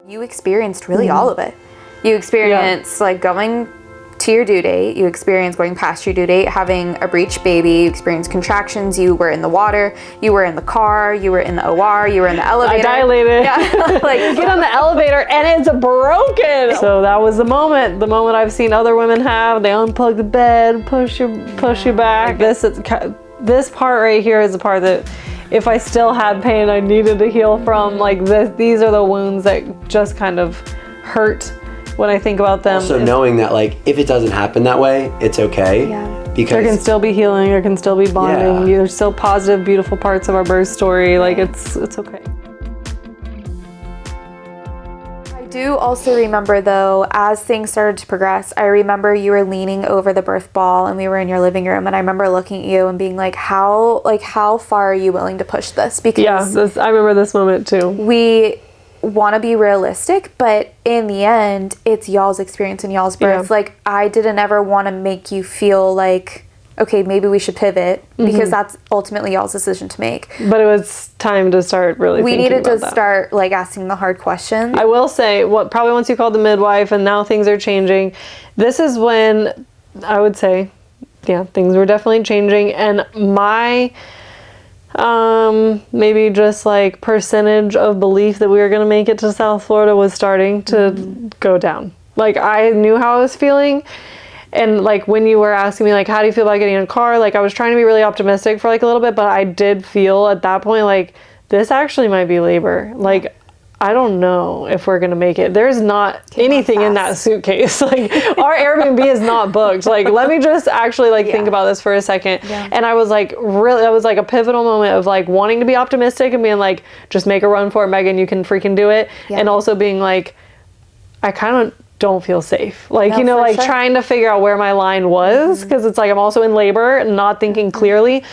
You experienced really all of it. You experienced like going to your due date, you experienced going past your due date, having a breech baby, you experienced contractions, you were in the water, you were in the car, you were in the OR, you were in the elevator. I dilated. Yeah. Like you get on the elevator and it's broken. So that was the moment I've seen other women have. They unplug the bed, push you back. This part right here is the part that if I still had pain I needed to heal from. Like these are the wounds that just kind of hurt when I think about them. Also knowing that like if it doesn't happen that way, it's okay. Yeah. Because there can still be healing, there can still be bonding. Yeah. There's still positive, beautiful parts of our birth story. Like it's okay. I do also remember though, as things started to progress, I remember you were leaning over the birth ball and we were in your living room, and I remember looking at you and being like, how far are you willing to push this? Because I remember this moment too. We want to be realistic, but in the end it's y'all's experience and y'all's birth. Like I didn't ever want to make you feel like, okay, maybe we should pivot, because that's ultimately y'all's decision to make. But it was time to start really thinking about that. We needed to start like asking the hard questions. I will say, probably once you called the midwife and now things are changing, this is when I would say, things were definitely changing, and my maybe just like percentage of belief that we were going to make it to South Florida was starting to go down. Like I knew how I was feeling. And like when you were asking me like, how do you feel about getting in a car? Like I was trying to be really optimistic for like a little bit, but I did feel at that point like this actually might be labor. Like I don't know if we're gonna make it. There's not anything in that suitcase. Like our Airbnb is not booked. Like let me just actually like think about this for a second. And I was like really, that was like a pivotal moment of like wanting to be optimistic and being like, just make a run for it, Megan, you can freaking do it. And also being like, I kind of don't feel safe. Like, you know, like trying to figure out where my line was, because it's like I'm also in labor and not thinking clearly.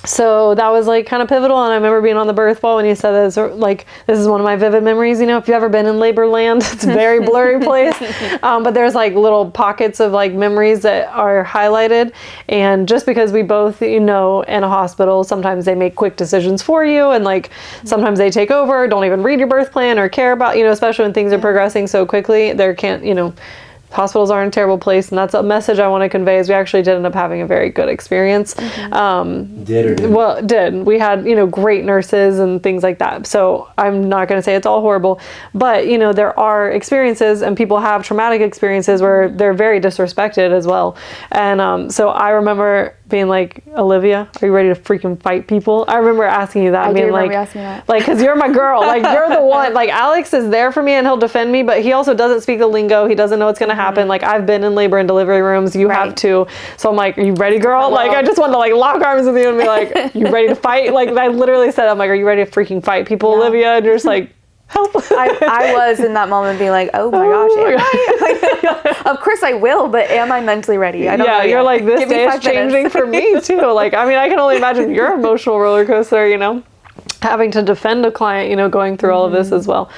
So that was like kind of pivotal. And I remember being on the birth ball when you said this, like, this is one of my vivid memories. You know, if you've ever been in labor land, it's a very blurry place. But there's like little pockets of like memories that are highlighted. And just because we both, you know, in a hospital, sometimes they make quick decisions for you. And like, sometimes they take over, don't even read your birth plan or care about, you know, especially when things are progressing so quickly, there can't, you know, hospitals are in a terrible place, and that's a message I want to convey. Is we actually did end up having a very good experience. Well, did we had, you know, great nurses and things like that. So I'm not going to say it's all horrible, but you know, there are experiences, and people have traumatic experiences where they're very disrespected as well. And so I remember being like, Olivia, are you ready to freaking fight people? I remember asking you that. I being do like, remember asking that. like, because you're my girl. Like, you're the one. Like, Alex is there for me and he'll defend me, but he also doesn't speak the lingo. He doesn't know what's going to happen. Like, I've been in labor and delivery rooms. You have too. So I'm like, are you ready, girl? Like, I just wanted to like lock arms with you and be like, you ready to fight? Like, I literally said, I'm like, are you ready to freaking fight people, Olivia? And you're just like, help. I was in that moment being like, oh my gosh, of course I will, but am I mentally ready? I don't know. You're like, this day is changing for me too. Like, I mean, I can only imagine your emotional roller coaster, you know, having to defend a client, you know, going through all of this as well.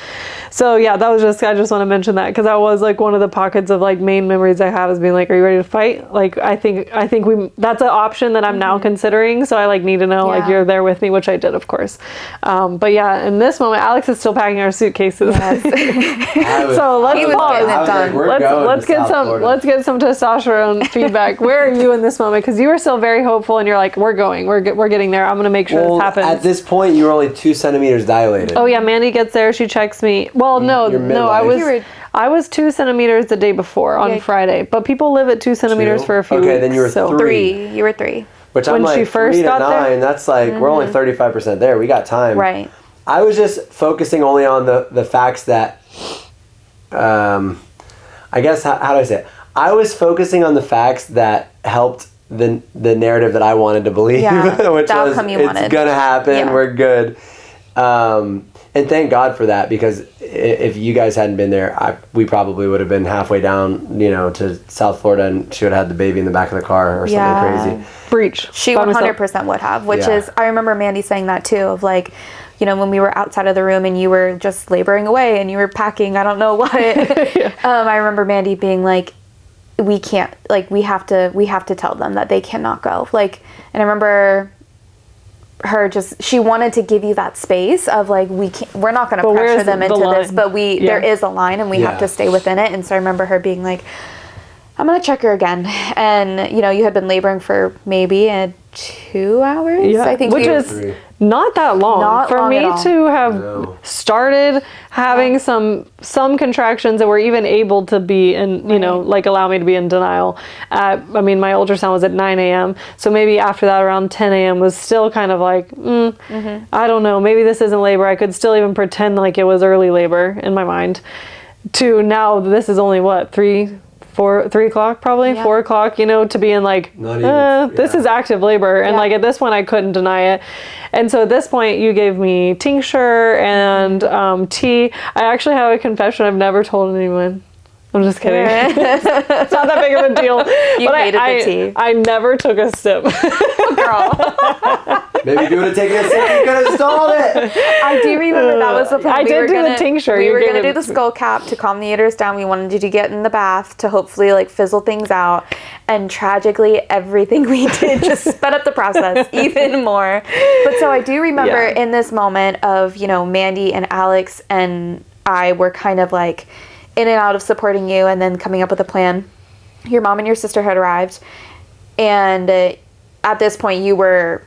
So yeah, that was just, I just want to mention that because that was like one of the pockets of like main memories I have, is being like, are you ready to fight? Like, I think that's an option that I'm now considering. So I like need to know, like, you're there with me, which I did, of course. But yeah, in this moment, Alex is still packing our suitcases. So let's pause. Let's get some testosterone feedback. Where are you in this moment? Because you were still very hopeful and you're like, we're getting there. I'm going to make sure this happens. At this point, you were only 2 centimeters dilated. Oh yeah, Mandy gets there. She checks me. Well, no, I was 2 centimeters the day before on Friday, but people live at 2 centimeters for a few weeks. Okay, then you were 3. You were 3. Which I'm like, 3 to 9, that's like, we're only 35% there. We got time. Right. I was just focusing only on the facts that, I guess, how do I say it? I was focusing on the facts that helped the narrative that I wanted to believe, which was, it's gonna happen, we're good. And thank God for that, because if you guys hadn't been there, we probably would have been halfway down, you know, to South Florida, and she would have had the baby in the back of the car or something crazy. Breech. She 100% would have, which is, I remember Mandy saying that too, of like, you know, when we were outside of the room and you were just laboring away and you were packing, I don't know what. I remember Mandy being like, we can't, like, we have to tell them that they cannot go. Like, and I remember her just, she wanted to give you that space of like, we're not going to pressure them into this, but there is a line and we have to stay within it. And so I remember her being like, I'm going to check her again. And, you know, you had been laboring for maybe 2 hours, I think. Which is not that long. For me to have started having some contractions that were even able to be in, you know, like allow me to be in denial. I mean, my ultrasound was at 9 a.m. So maybe after that around 10 a.m. was still kind of like, I don't know, maybe this isn't labor. I could still even pretend like it was early labor in my mind. To now, this is only what, 3 o'clock probably, 4 o'clock, you know, to be in like, this is active labor. And like at this point I couldn't deny it. And so at this point you gave me tincture and tea. I actually have a confession I've never told anyone. I'm just kidding. It's not that big of a deal. You hated the tea. I never took a sip. Girl. Maybe if you would have taken a sip, you could have stalled it. I do remember that was the plan. I did do the tincture. We were going to do the skull cap to calm the uterus down. We wanted you to get in the bath to hopefully like fizzle things out. And tragically, everything we did just sped up the process even more. But so I do remember in this moment of, you know, Mandy and Alex and I were kind of like in and out of supporting you and then coming up with a plan. Your mom and your sister had arrived, and at this point you were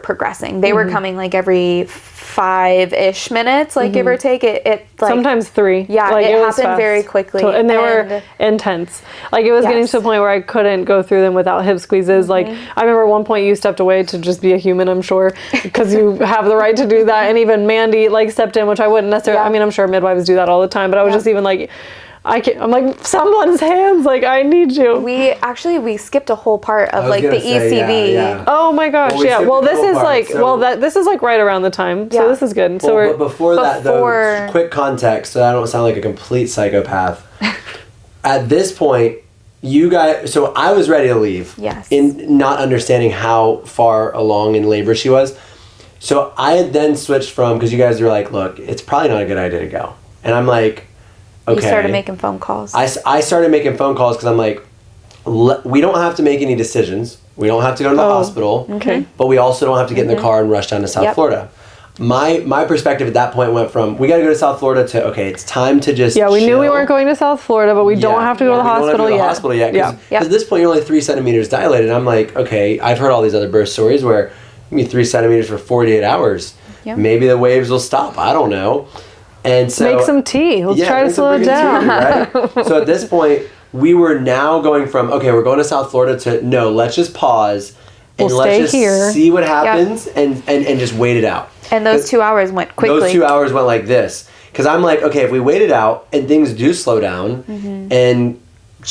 progressing. They were coming like every 5-ish minutes, like give or take. It like sometimes 3. Yeah, like, it happened very quickly, and they were intense. Like it was getting to the point where I couldn't go through them without hip squeezes. Like I remember one point you stepped away to just be a human, I'm sure, because you have the right to do that. And even Mandy like stepped in, which I wouldn't necessarily. I mean, I'm sure midwives do that all the time, but I was just even like, I'm like, someone's hands, like I need you. We skipped a whole part of like the ECV. Oh my gosh, well this is like this is like right around the time, so this is good. So but before that though, quick context, so I don't sound like a complete psychopath. At this point, you guys, so I was ready to leave. Yes. In not understanding how far along in labor she was. So I had then switched from, because you guys were like, look, it's probably not a good idea to go. And I'm like, okay. You started making phone calls. I started making phone calls because I'm like, we don't have to make any decisions. We don't have to go to the hospital. Okay. But we also don't have to get in the car and rush down to South Florida. My perspective at that point went from, we got to go to South Florida to, okay, it's time to just we chill. knew we weren't going to South Florida, but we don't have to go to the hospital yet. Hospital yet. Because at this point, you're only 3 centimeters dilated. I'm like, okay, I've heard all these other birth stories where you can be 3 centimeters for 48 hours. Yep. Maybe the waves will stop. I don't know. And so make some tea. Let's try to slow it down. Tea, right? So at this point, we were now going from, okay, we're going to South Florida to, no, let's just pause and let's just see what happens and just wait it out. And those 2 hours went quickly. Those 2 hours went like this. Because I'm like, okay, if we wait it out and things do slow down and,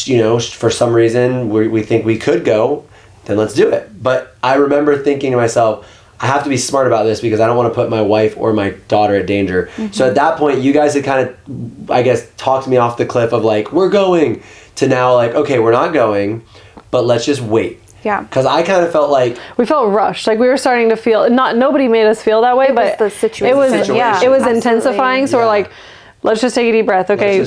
you know, for some reason we think we could go, then let's do it. But I remember thinking to myself, I have to be smart about this because I don't want to put my wife or my daughter at danger. So at that point, you guys had kind of, I guess, talked me off the cliff of like, we're going, to now like, okay, we're not going, but let's just wait. Yeah. Because I kind of felt like... We felt rushed. Like we were starting to feel... Nobody made us feel that way, but the situation. It was intensifying. So we're like, let's just take a deep breath. Okay,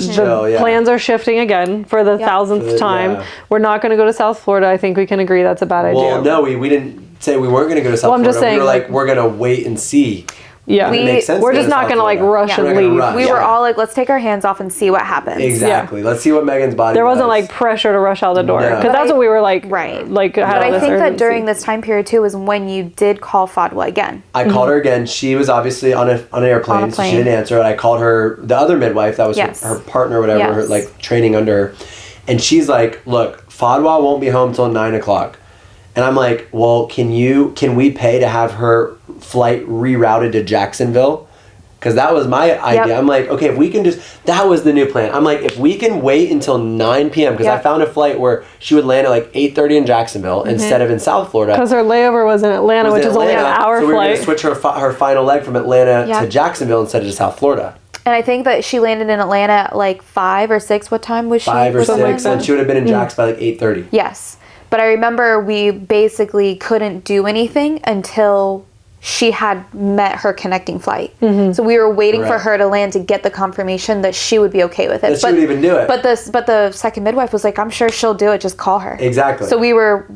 plans are shifting again for the 1000th time. Yeah. We're not going to go to South Florida. I think we can agree that's a bad idea. Well, no, we didn't say we weren't going to go to South Florida. I'm just saying, we were like, we're going to wait and see. Yeah, we're just not going to like rush and leave. We were all like, let's take our hands off and see what happens. Exactly. Let's see what Megan's body There wasn't like pressure to rush out the door. Because that's what we were like. Right. Like, but I think that during this time period too was when you did call Fadwa again. I called her again. She was obviously on an airplane, so she didn't answer. And I called her, the other midwife that was her partner, whatever, her, like training under her. And she's like, look, Fadwa won't be home till 9 o'clock. And I'm like, well, can we pay to have her flight rerouted to Jacksonville? Because that was my idea. I'm like, okay, if we can that was the new plan. I'm like, if we can wait until 9 p.m., because I found a flight where she would land at like 8:30 in Jacksonville instead of in South Florida. Because her layover was in Atlanta, which is only an hour flight. So we were going to switch her final leg from Atlanta to Jacksonville instead of to South Florida. And I think that she landed in Atlanta at like 5 or 6. What time was she? 5 or 6, and she would have been in Jax by like 8:30. Yes. But I remember we basically couldn't do anything until she had met her connecting flight. So we were waiting for her to land to get the confirmation that she would be okay with it. That she would even do it. But the second midwife was like, I'm sure she'll do it, just call her. Exactly. So we were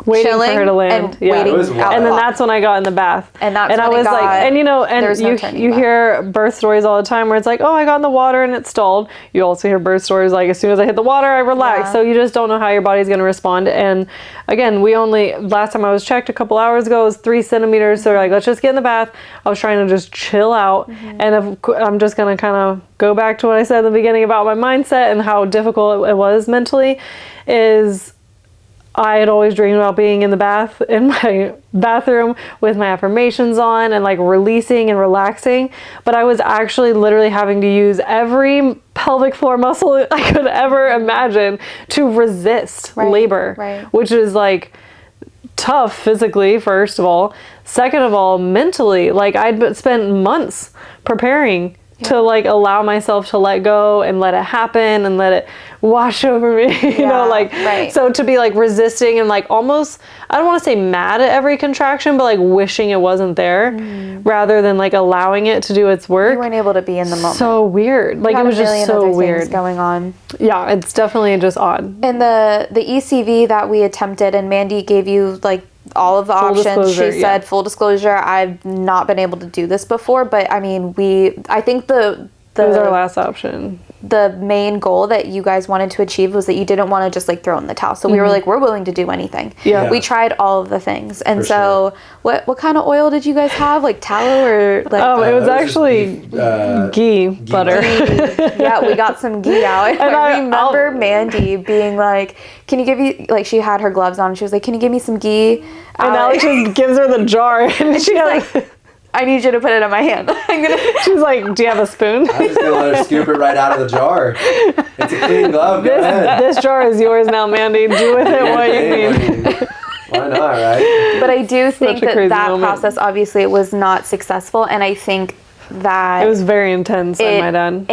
waiting for chilling her to land. and Yeah. waiting It was out wild. the And then clock. that's when I got in the bath. And that's and when I it was got- like, and you know, there and was no turning you back. hear birth stories all the time where it's like, oh, I got in the water and it stalled. You also hear birth stories like, as soon as I hit the water, I relax. Yeah. So you just don't know how your body's going to respond. And again, last time I was checked a couple hours ago, it was 3 centimeters. So we're like, let's just get in the bath. I was trying to just chill out. And I'm just going to kind of go back to what I said in the beginning about my mindset and how difficult it was mentally, is I had always dreamed about being in the bath, in my bathroom with my affirmations on and like releasing and relaxing. But I was actually literally having to use every pelvic floor muscle I could ever imagine to resist labor, right. which is like tough physically, first of all. Second of all, mentally, like I'd spent months preparing to like allow myself to let go and let it happen and let it wash over me, you know, like, right. so to be like resisting and like almost, I don't want to say mad at every contraction, but like wishing it wasn't there rather than like allowing it to do its work. You weren't able to be in the moment. So weird. Like You it had was a million just so other things weird going on. Yeah, it's definitely just odd. And the ECV that we attempted, and Mandy gave you like all of the Full options. disclosure, She yeah. said, full disclosure, I've not been able to do this before, but I mean, I think It was our last option. the main goal that you guys wanted to achieve was that you didn't want to just like throw in the towel. So we were like, we're willing to do anything. Yeah. We tried all of the things. And For so what kind of oil did you guys have? Like tallow or like It was just actually beef, ghee butter. yeah, we got some ghee out. And I remember Mandy being like, can you give me, like she had her gloves on and she was like, can you give me some ghee? And Alex just gives her the jar and she's like, I need you to put it in my hand. she's like, do you have a spoon? I'm just gonna let her scoop it right out of the jar. It's a clean glove. Go ahead. This jar is yours now, Mandy. Do with it what you need. Why not, right? But I do think Such a crazy that moment. process obviously it was not successful, and I think that It was very intense, I might add.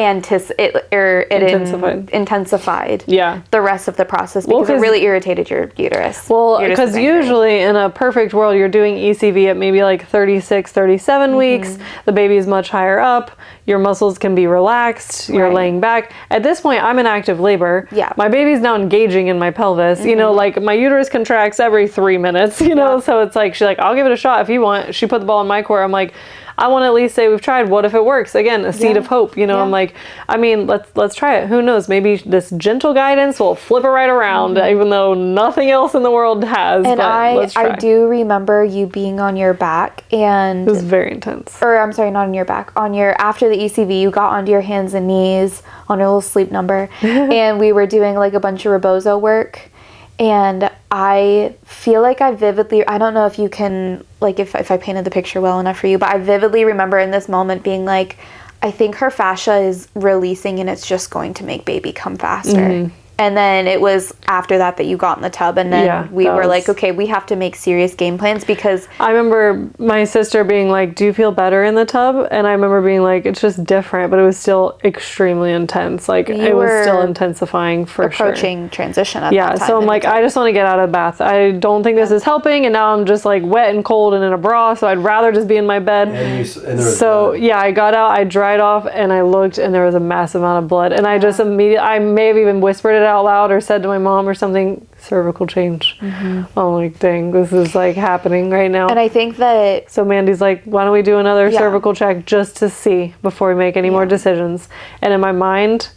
intensified Yeah. the rest of the process because it 'cause- really irritated your uterus. Well, You're just because sitting there. usually in a perfect world, you're doing ECV at maybe like 36, 37 weeks. The baby is much higher up. Your muscles can be relaxed. You're Right. laying back. At this point, I'm in active labor. Yeah. My baby's now engaging in my pelvis. You know, like my uterus contracts every 3 minutes, you know? So it's like, she's like, I'll give it a shot if you want. She put the ball in my court. I'm like, I want to at least say we've tried. What if it works? Again, a seed of hope. You know, I'm like, I mean, let's try it. Who knows? Maybe this gentle guidance will flip it right around, even though nothing else in the world has. And but let's try. I do remember you being on your back and It was very intense. or I'm sorry, not on your back. On your after the ECV, you got onto your hands and knees on your little sleep number, and we were doing like a bunch of rebozo work. And I feel like I don't know if you can, like if I painted the picture well enough for you, but I vividly remember in this moment being like, I think her fascia is releasing and it's just going to make baby come faster. And then it was after that you got in the tub, and then we were like, okay, we have to make serious game plans because I remember my sister being like, do you feel better in the tub? And I remember being like, it's just different, but it was still extremely intense. Like it was still intensifying for approaching transition at Yeah, that time. so I'm in the like, tub. I just want to get out of the bath. I don't think this is helping, and now I'm just like wet and cold and in a bra, so I'd rather just be in my bed. And there was So blood. yeah, I got out, I dried off, and I looked, and there was a massive amount of blood. And I just immediately, I may have even whispered it out loud or said to my mom or something, cervical change. I'm like, dang, this is like happening right now. And I think that So Mandy's like, why don't we do another cervical check just to see before we make any more decisions? And in my mind,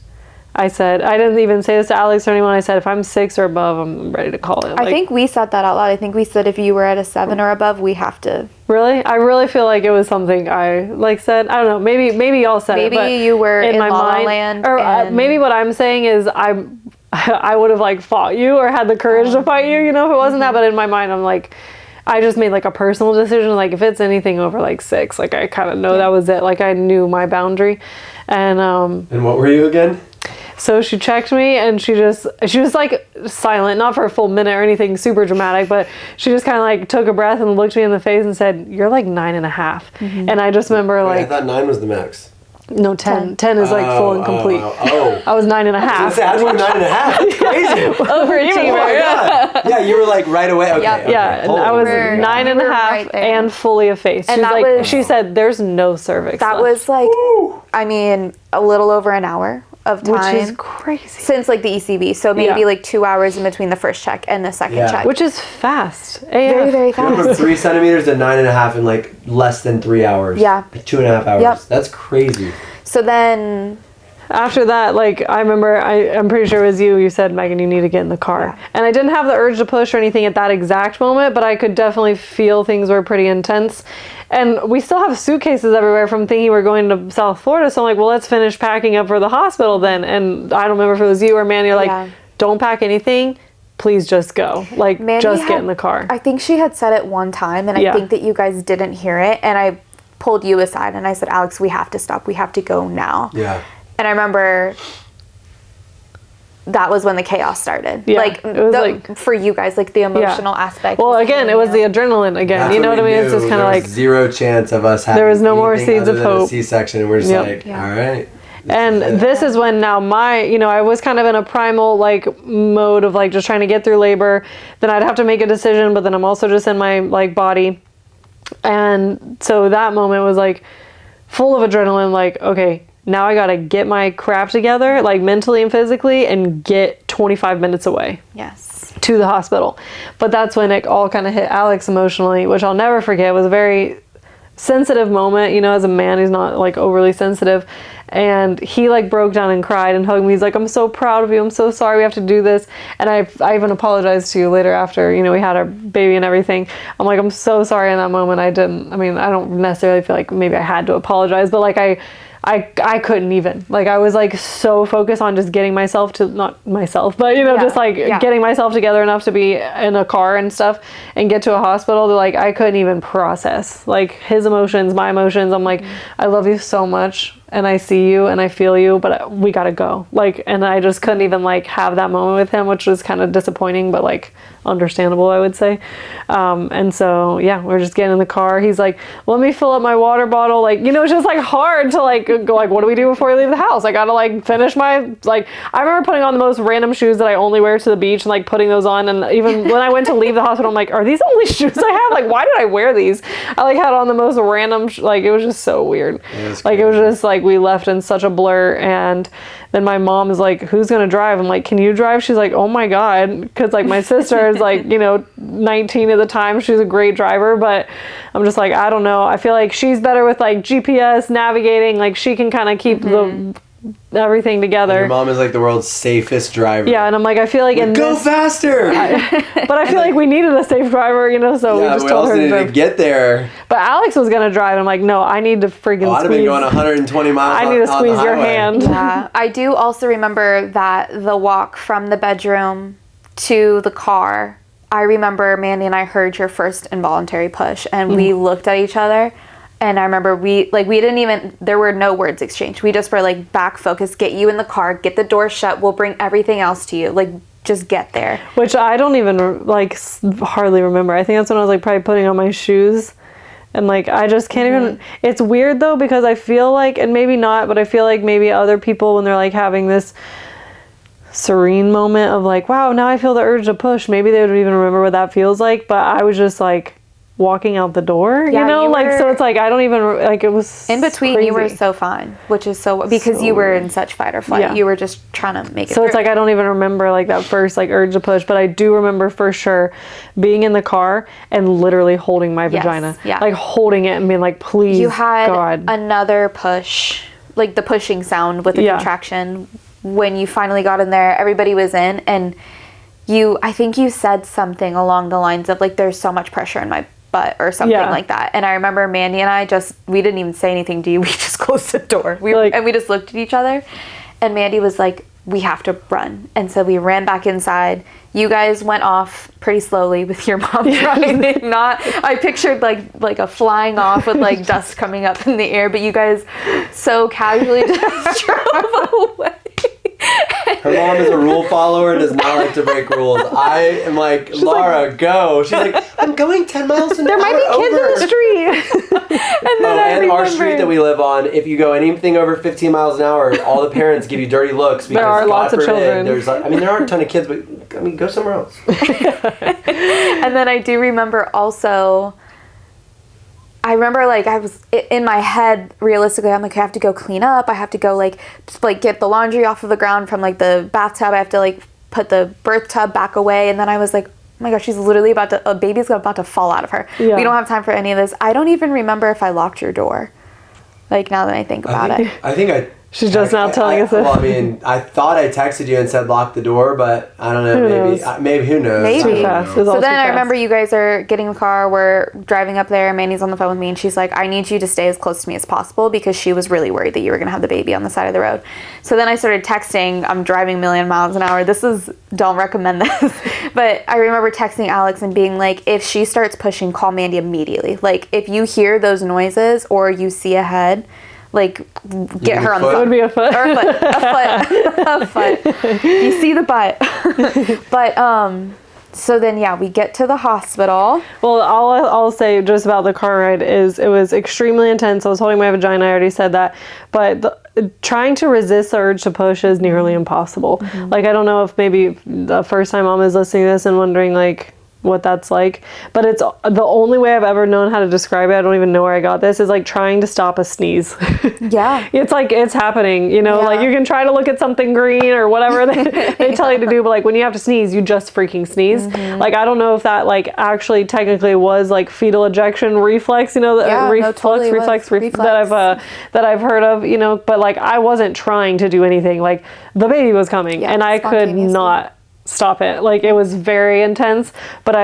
I said, I didn't even say this to Alex or anyone. I said, if I'm 6 or above, I'm ready to call it. I think we said that out loud. I think we said if you were at a 7 or above, we have to. Really? I really feel like it was something I like said. I don't know. Maybe y'all said Maybe it. But you were in my La La mind, Land or and- maybe what I'm saying is I would have like fought you or had the courage to fight you, you know, if it wasn't that. But in my mind, I'm like, I just made like a personal decision. Like if it's anything over like 6, like I kind of know that was it. Like I knew my boundary. And And what were you again? so she checked me, and she was like silent, not for a full minute or anything super dramatic, but she just kind of like took a breath and looked me in the face and said, you're like 9.5. And I just remember Wait, I like, thought 9 was the max. no, 10. 10 is like full and complete. Oh. I was 9.5. How'd you get 9.5? That's crazy. Oh my Overachiever. god. Yeah, you were like right away. Okay. Yep. okay. Yeah, and I Holy was We're- crap. 9.5 You were right there. and fully effaced. And She's that like, was- she said, there's no cervix That left. was like, I mean, a little over an hour of time. Which is crazy. crazy. Since like the ECV. So maybe like 2 hours in between the first check and the second check. Which is fast. Very, very From fast. 3 centimeters to 9.5 in like less than 3 hours. Yeah. 2.5 hours. Yep. That's crazy. So then after that, like, I remember, I'm pretty sure it was you said, Megan, you need to get in the car. Yeah. And I didn't have the urge to push or anything at that exact moment, but I could definitely feel things were pretty intense. And we still have suitcases everywhere from thinking we're going to South Florida. So I'm like, well, let's finish packing up for the hospital then. And I don't remember if it was you or Mandy, you're like, don't pack anything. Please just go. Like, Mandy just get in the car. I think she had said it one time, and I think that you guys didn't hear it. And I pulled you aside and I said, Alex, we have to stop. We have to go now. Yeah. And I remember that was when the chaos started. Yeah, like, it was for you guys, like the emotional aspect. Well, again, it was the adrenaline again. That's you know what I mean? It's just kind of like zero chance of us having there was no more seeds of a hope. C-section, and we're just like, all right. And this is when now I was kind of in a primal like mode of like just trying to get through labor. Then I'd have to make a decision, but then I'm also just in my like body. And so that moment was like full of adrenaline, like, okay, now I got to get my crap together, like mentally and physically, and get 25 minutes away. Yes. To the hospital. But that's when it all kind of hit Alex emotionally, which I'll never forget. It was a very sensitive moment. You know, as a man, he's not like overly sensitive. And he like broke down and cried and hugged me. He's like, I'm so proud of you. I'm so sorry we have to do this. And I even apologized to you later after, you know, we had our baby and everything. I'm like, I'm so sorry in that moment. I don't necessarily feel like maybe I had to apologize, but like I couldn't even, like, I was like so focused on just getting myself to, not myself, but you know, just like getting myself together enough to be in a car and stuff and get to a hospital. Like, I couldn't even process like his emotions, my emotions. I'm like, I love you so much and I see you and I feel you, but we gotta go. Like, and I just couldn't even like have that moment with him, which was kind of disappointing, but like understandable, I would say. And so, yeah, we're just getting in the car. He's like, let me fill up my water bottle. Like, you know, it's just like hard to like go like, what do we do before we leave the house? I gotta like finish my, like, I remember putting on the most random shoes that I only wear to the beach and like putting those on. And even when I went to leave the hospital, I'm like, are these the only shoes I have? Like, why did I wear these? I like had on the most random, like, it was just so weird. Like, it was just like, we left in such a blur. And then my mom is like, who's gonna drive? I'm like, can you drive? She's like, oh my God. Because like my sister is like, you know, 19 at the time. She's a great driver, but I'm just like, I don't know. I feel like she's better with like GPS navigating. Like she can kind of keep everything together. And your mom is like the world's safest driver. Yeah, and I'm like, I feel like go faster. But I feel like we needed a safe driver, you know, so we just told her to get there. But Alex was gonna drive. And I'm like, no, I need to freaking I'd have been going 120 miles. I need to squeeze your hand. Yeah, I do also remember that the walk from the bedroom to the car. I remember Mandy and I heard your first involuntary push, and we looked at each other. And I remember we didn't even, there were no words exchanged. We just were like, back focus, get you in the car, get the door shut. We'll bring everything else to you. Like, just get there. Which I don't even like hardly remember. I think that's when I was like probably putting on my shoes. And like, I just can't even, it's weird though, because I feel like, and maybe not, but I feel like maybe other people when they're like having this serene moment of like, wow, now I feel the urge to push. Maybe they would even remember what that feels like. But I was just like, walking out the door, you know, like, so it's like I don't even like, it was in between crazy. You were so fine, which is so because you were in such fight or flight. You were just trying to make it so through. It's like I don't even remember like that first like urge to push, but I do remember for sure being in the car and literally holding my vagina, like holding it and being like, please, you had God. Another push, like the pushing sound with the contraction when you finally got in there. Everybody was in, and I think you said something along the lines of like, there's so much pressure in my butt or something like that. And I remember Mandy and I we didn't even say anything to you. We just closed the door. And we just looked at each other, and Mandy was like, we have to run. And so we ran back inside. You guys went off pretty slowly with your mom driving. I pictured like a flying off with like dust coming up in the air, but you guys so casually just drove away. Her mom is a rule follower and does not like to break rules. I am like, Laura, go. She's like, I'm going 10 miles an hour. There might be kids in the street. And our street that we live on, if you go anything over 15 miles an hour, all the parents give you dirty looks. Because there are lots of children. There aren't a ton of kids, but go somewhere else. And then I do remember also, I remember like I was in my head realistically I'm like I have to go clean up, I have to go like get the laundry off of the ground from like the bathtub, I have to like put the birth tub back away, and then I was like, oh my gosh, she's literally a baby's about to fall out of her. We don't have time for any of this. I don't even remember if I locked your door, like now that I think about it. I think She's just now telling us this. Well, I mean, I thought I texted you and said lock the door, but I don't know. Maybe who knows? Maybe. Too fast. So then I remember you guys are getting in the car. We're driving up there. Mandy's on the phone with me, and she's like, "I need you to stay as close to me as possible," because she was really worried that you were gonna have the baby on the side of the road. So then I started texting. I'm driving a million miles an hour. Don't recommend this, but I remember texting Alex and being like, "If she starts pushing, call Mandy immediately. Like if you hear those noises or you see a head." Like, get her on the phone. It would be a foot. Or a foot. You see the butt. But, so then, yeah, we get to the hospital. Well, all I'll say just about the car ride is it was extremely intense. I was holding my vagina. I already said that. But trying to resist the urge to push is nearly impossible. Mm-hmm. Like, I don't know if maybe the first time mom is listening to this and wondering, like, what that's like, but it's the only way I've ever known how to describe it. I don't even know where I got this, is like trying to stop a sneeze. Yeah. It's like it's happening, you know, like you can try to look at something green or whatever they tell you to do, but like when you have to sneeze, you just freaking sneeze. Mm-hmm. Like I don't know if that like actually technically was like fetal ejection reflex, you know, reflex that I've heard of, you know, but like I wasn't trying to do anything. Like the baby was coming and I could not stop it. Like it was very intense, but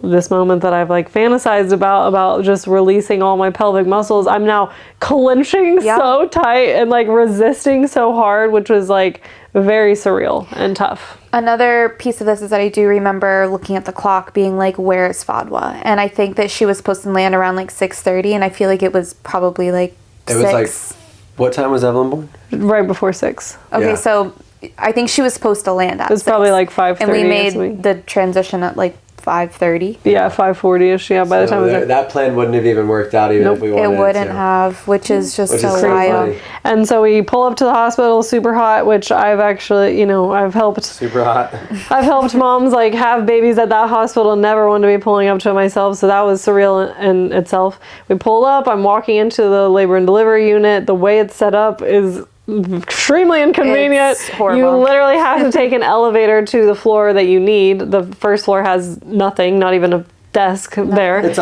this moment that I've like fantasized about just releasing all my pelvic muscles, I'm now clenching so tight and like resisting so hard, which was like very surreal and tough. Another piece of this is that I do remember looking at the clock being like, where is Fadwa? And I think that she was supposed to land around like 6:30, and I feel like it was probably like 6. Was like, what time was Evelyn born? Right before 6. Okay, so I think she was supposed to land at 6. It's probably like 5:30. And we made the transition at like 5:30. Yeah, 5:40ish. Yeah, by the time that plan wouldn't have even worked out even if we wanted it wouldn't have, which is just so wild. And so we pull up to the hospital, super hot, which I've actually, you know, I've helped. Super hot. I've helped moms like have babies at that hospital. Never wanted to be pulling up to it myself, so that was surreal in itself. We pull up. I'm walking into the labor and delivery unit. The way it's set up is extremely inconvenient. It's horrible. You literally have to take an elevator to the floor that you need. The first floor has nothing, not even a desk there. It's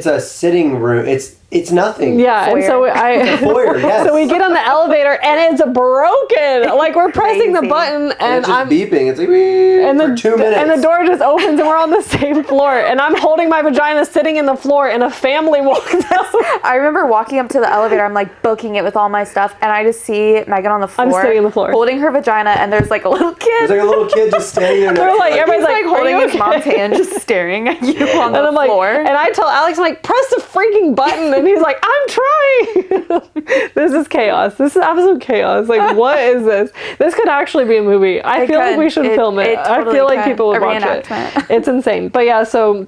a sitting room. It's nothing. Yeah, foyer. And so foyer, yes. So we get on the elevator and it's broken. Like we're pressing the button and I'm beeping. It's like for 2 minutes. And the door just opens and we're on the same floor. And I'm holding my vagina sitting in the floor and a family walks out. I remember walking up to the elevator. I'm like booking it with all my stuff, and I just see Megan on the floor. I'm sitting on the floor, holding her vagina, and there's like a little kid. There's like a little kid just standing there. They're like, everybody's like holding his mom's hand, just staring at you on the I'm floor. Like, and I tell Alex, I'm like, press the freaking button, and he's like, I'm trying. This is chaos. This is absolute chaos. Like, what is this? This could actually be a movie. I feel like we should film it. I feel like people would watch it. It's insane. But yeah, so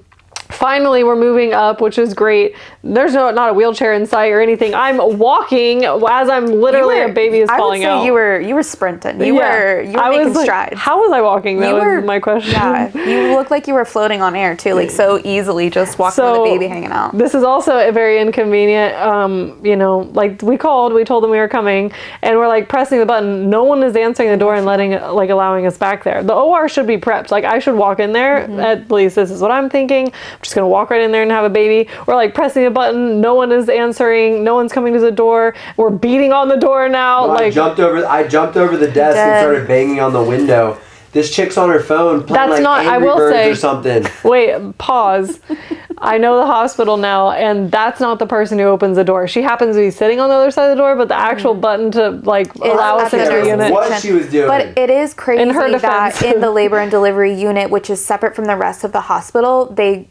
finally we're moving up, which is great. There's not a wheelchair in sight or anything. I'm walking as I'm literally a baby is falling out. You were sprinting. You were making strides. How was I walking? That was my question. Yeah, you looked like you were floating on air too, like so easily, just walking with a baby hanging out. This is also a very inconvenient. You know, like we told them we were coming, and we're like pressing the button. No one is answering the door and allowing us back there. The OR should be prepped. Like I should walk in there. At least this is what I'm thinking. I'm just gonna walk right in there and have a baby. We're like pressing the button. No one is answering. No one's coming to the door. We're beating on the door now. I jumped over the desk and started banging on the window. This chick's on her phone playing Angry Birds or something. Wait, pause. I know the hospital now, and that's not the person who opens the door. She happens to be sitting on the other side of the door, but the actual button to allow us into the unit. What she was doing. But it is crazy in her defense, that in the labor and delivery unit, which is separate from the rest of the hospital, they.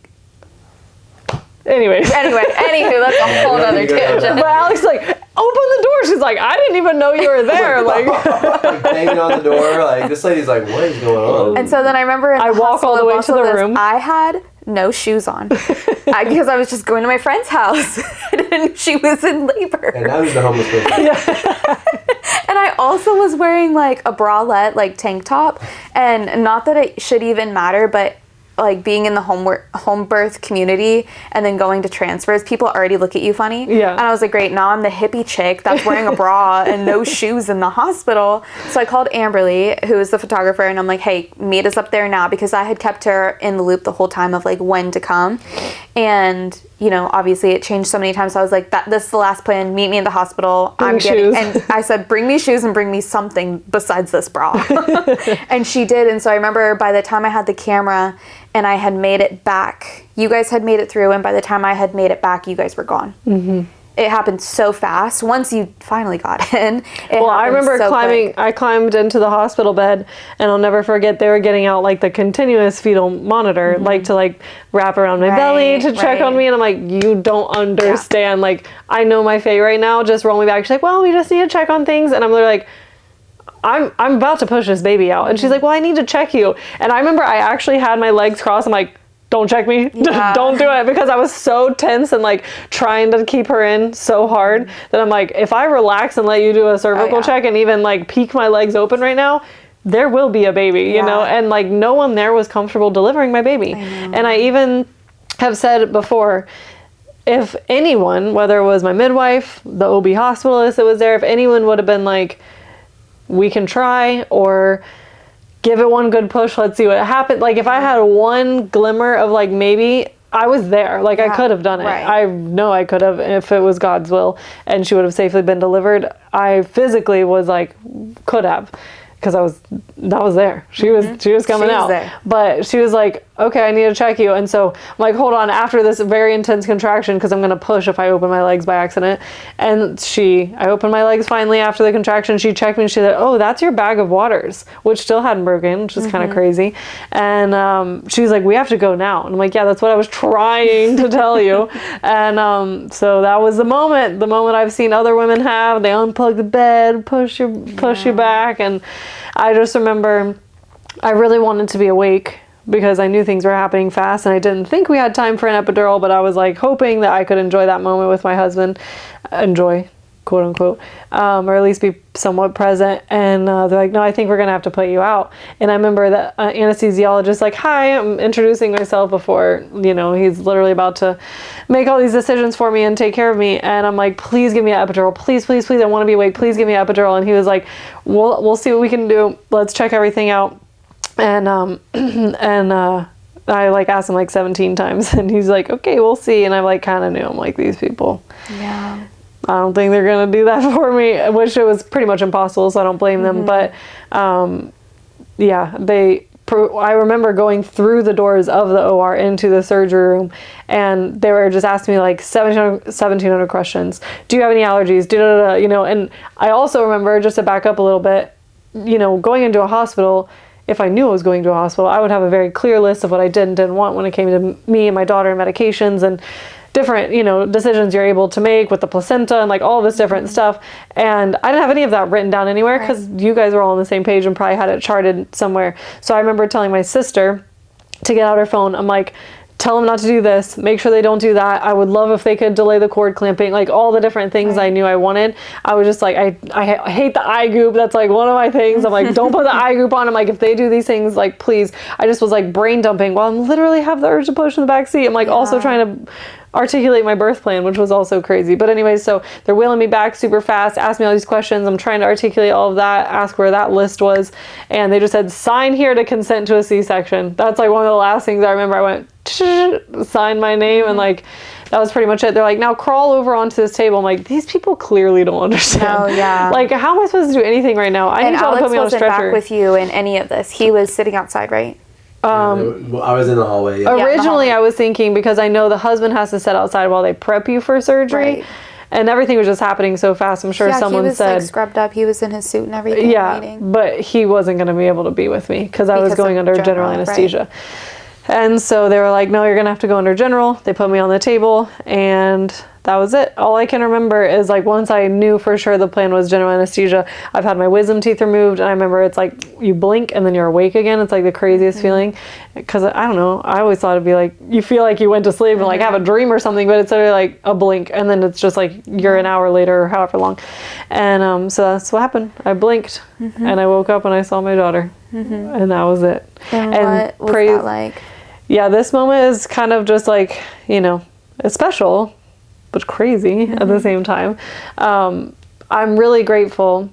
Anyway, that's a whole other tangent. But Alex is like, open the door. She's like, I didn't even know you were there. like banging on the door. Like this lady's like, what is going on? And so then I remember I walk all the way to the room. I had no shoes on because I was just going to my friend's house and she was in labor. And now he's the homeless person. And I also was wearing like a bralette, like tank top, and not that it should even matter, but like being in the home birth community and then going to transfers, people already look at you funny. Yeah. And I was like, great, now I'm the hippie chick that's wearing a bra and no shoes in the hospital. So I called Amberly, who is the photographer, and I'm like, hey, meet us up there now, because I had kept her in the loop the whole time of like when to come. And, you know, obviously it changed so many times. So I was like, this is the last plan. Meet me in the hospital. Bring shoes. And I said, bring me shoes and bring me something besides this bra. And she did. And so I remember by the time I had the camera and I had made it back, you guys had made it through. And by the time I had made it back, you guys were gone. Mm-hmm. It happened so fast. Once you finally got in, I remember so quick. I climbed into the hospital bed, and I'll never forget, they were getting out like the continuous fetal monitor, like to like wrap around my belly to check on me. And I'm like, you don't understand. Like, I know my fate right now. Just roll me back. She's like, well, we just need to check on things. And I'm literally like, I'm about to push this baby out. And she's like, well, I need to check you. And I remember I actually had my legs crossed. I'm like, don't check me. Don't do it, because I was so tense and like trying to keep her in so hard that I'm like, if I relax and let you do a cervical check and even like peek my legs open right now, there will be a baby, you know? And like no one there was comfortable delivering my baby. And I even have said before, if anyone, whether it was my midwife, the OB hospitalist that was there, if anyone would have been like, we can try, or give it one good push, let's see what happened. Like, if I had one glimmer of like, maybe, I was there. Like, I could have done it. I know I could have, if it was God's will, and she would have safely been delivered. I physically was like, could have, because I was there. She was coming out. There. But she was like, okay, I need to check you. And so I'm like, hold on, after this very intense contraction, because I'm going to push if I open my legs by accident. And I opened my legs finally after the contraction. She checked me and she said, oh, that's your bag of waters, which still hadn't broken, which is kind of crazy. And she was like, we have to go now. And I'm like, yeah, that's what I was trying to tell you. And so that was the moment I've seen other women have. They unplug the bed, push you back. And I just remember I really wanted to be awake, because I knew things were happening fast, and I didn't think we had time for an epidural, but I was like hoping that I could enjoy that moment with my husband, enjoy, quote unquote, or at least be somewhat present. And they're like, no, I think we're gonna have to put you out. And I remember that anesthesiologist like, hi, I'm introducing myself before, you know, he's literally about to make all these decisions for me and take care of me. And I'm like, please give me an epidural, please, please, please, I want to be awake, please give me an epidural. And he was like, we'll see what we can do, let's check everything out. And I like asked him like 17 times, and he's like, okay, we'll see. And I like kind of knew, I'm like, these people, I don't think they're gonna do that for me, which it was pretty much impossible, so I don't blame them. But I remember going through the doors of the OR into the surgery room, and they were just asking me like 1700 questions. Do you have any allergies? You know. And I also remember, just to back up a little bit, you know, going into a hospital, if I knew I was going to a hospital, I would have a very clear list of what I did and didn't want when it came to me and my daughter and medications and different, you know, decisions you're able to make with the placenta and like all this different stuff. And I didn't have any of that written down anywhere, because you guys were all on the same page and probably had it charted somewhere. So I remember telling my sister to get out her phone, I'm like, tell them not to do this, make sure they don't do that. I would love if they could delay the cord clamping, like all the different things I knew I wanted. I was just like, I hate the eye goop. That's like one of my things. I'm like, don't put the eye goop on. I'm like, if they do these things, like, please. I just was like brain dumping while I'm literally have the urge to push in the back seat. I'm like also trying to articulate my birth plan, which was also crazy. But anyways, so they're wheeling me back super fast, ask me all these questions. I'm trying to articulate all of that, ask where that list was. And they just said, sign here to consent to a C-section. That's like one of the last things I remember. I went, sign my name, and like, that was pretty much it. They're like, now crawl over onto this table. I'm like, these people clearly don't understand. No, Like, how am I supposed to do anything right now? I need y'all to put me on a stretcher. Alex wasn't back with you in any of this. He was sitting outside, right? I was in the hallway. Originally, I was thinking, because I know the husband has to sit outside while they prep you for surgery, and everything was just happening so fast. I'm sure someone said, he was like scrubbed up. He was in his suit and everything. Waiting. But he wasn't going to be able to be with me because I was going under general anesthesia. And so they were like, no, you're going to have to go under general. They put me on the table, and that was it. All I can remember is like, once I knew for sure the plan was general anesthesia, I've had my wisdom teeth removed, and I remember it's like you blink and then you're awake again. It's like the craziest feeling, because I don't know, I always thought it'd be like you feel like you went to sleep and like have a dream or something, but it's literally like a blink, and then it's just like you're an hour later or however long. And so that's what happened. I blinked and I woke up and I saw my daughter, and that was it. And what was that like? yeah, this moment is kind of just like, you know, it's special, but crazy at the same time. I'm really grateful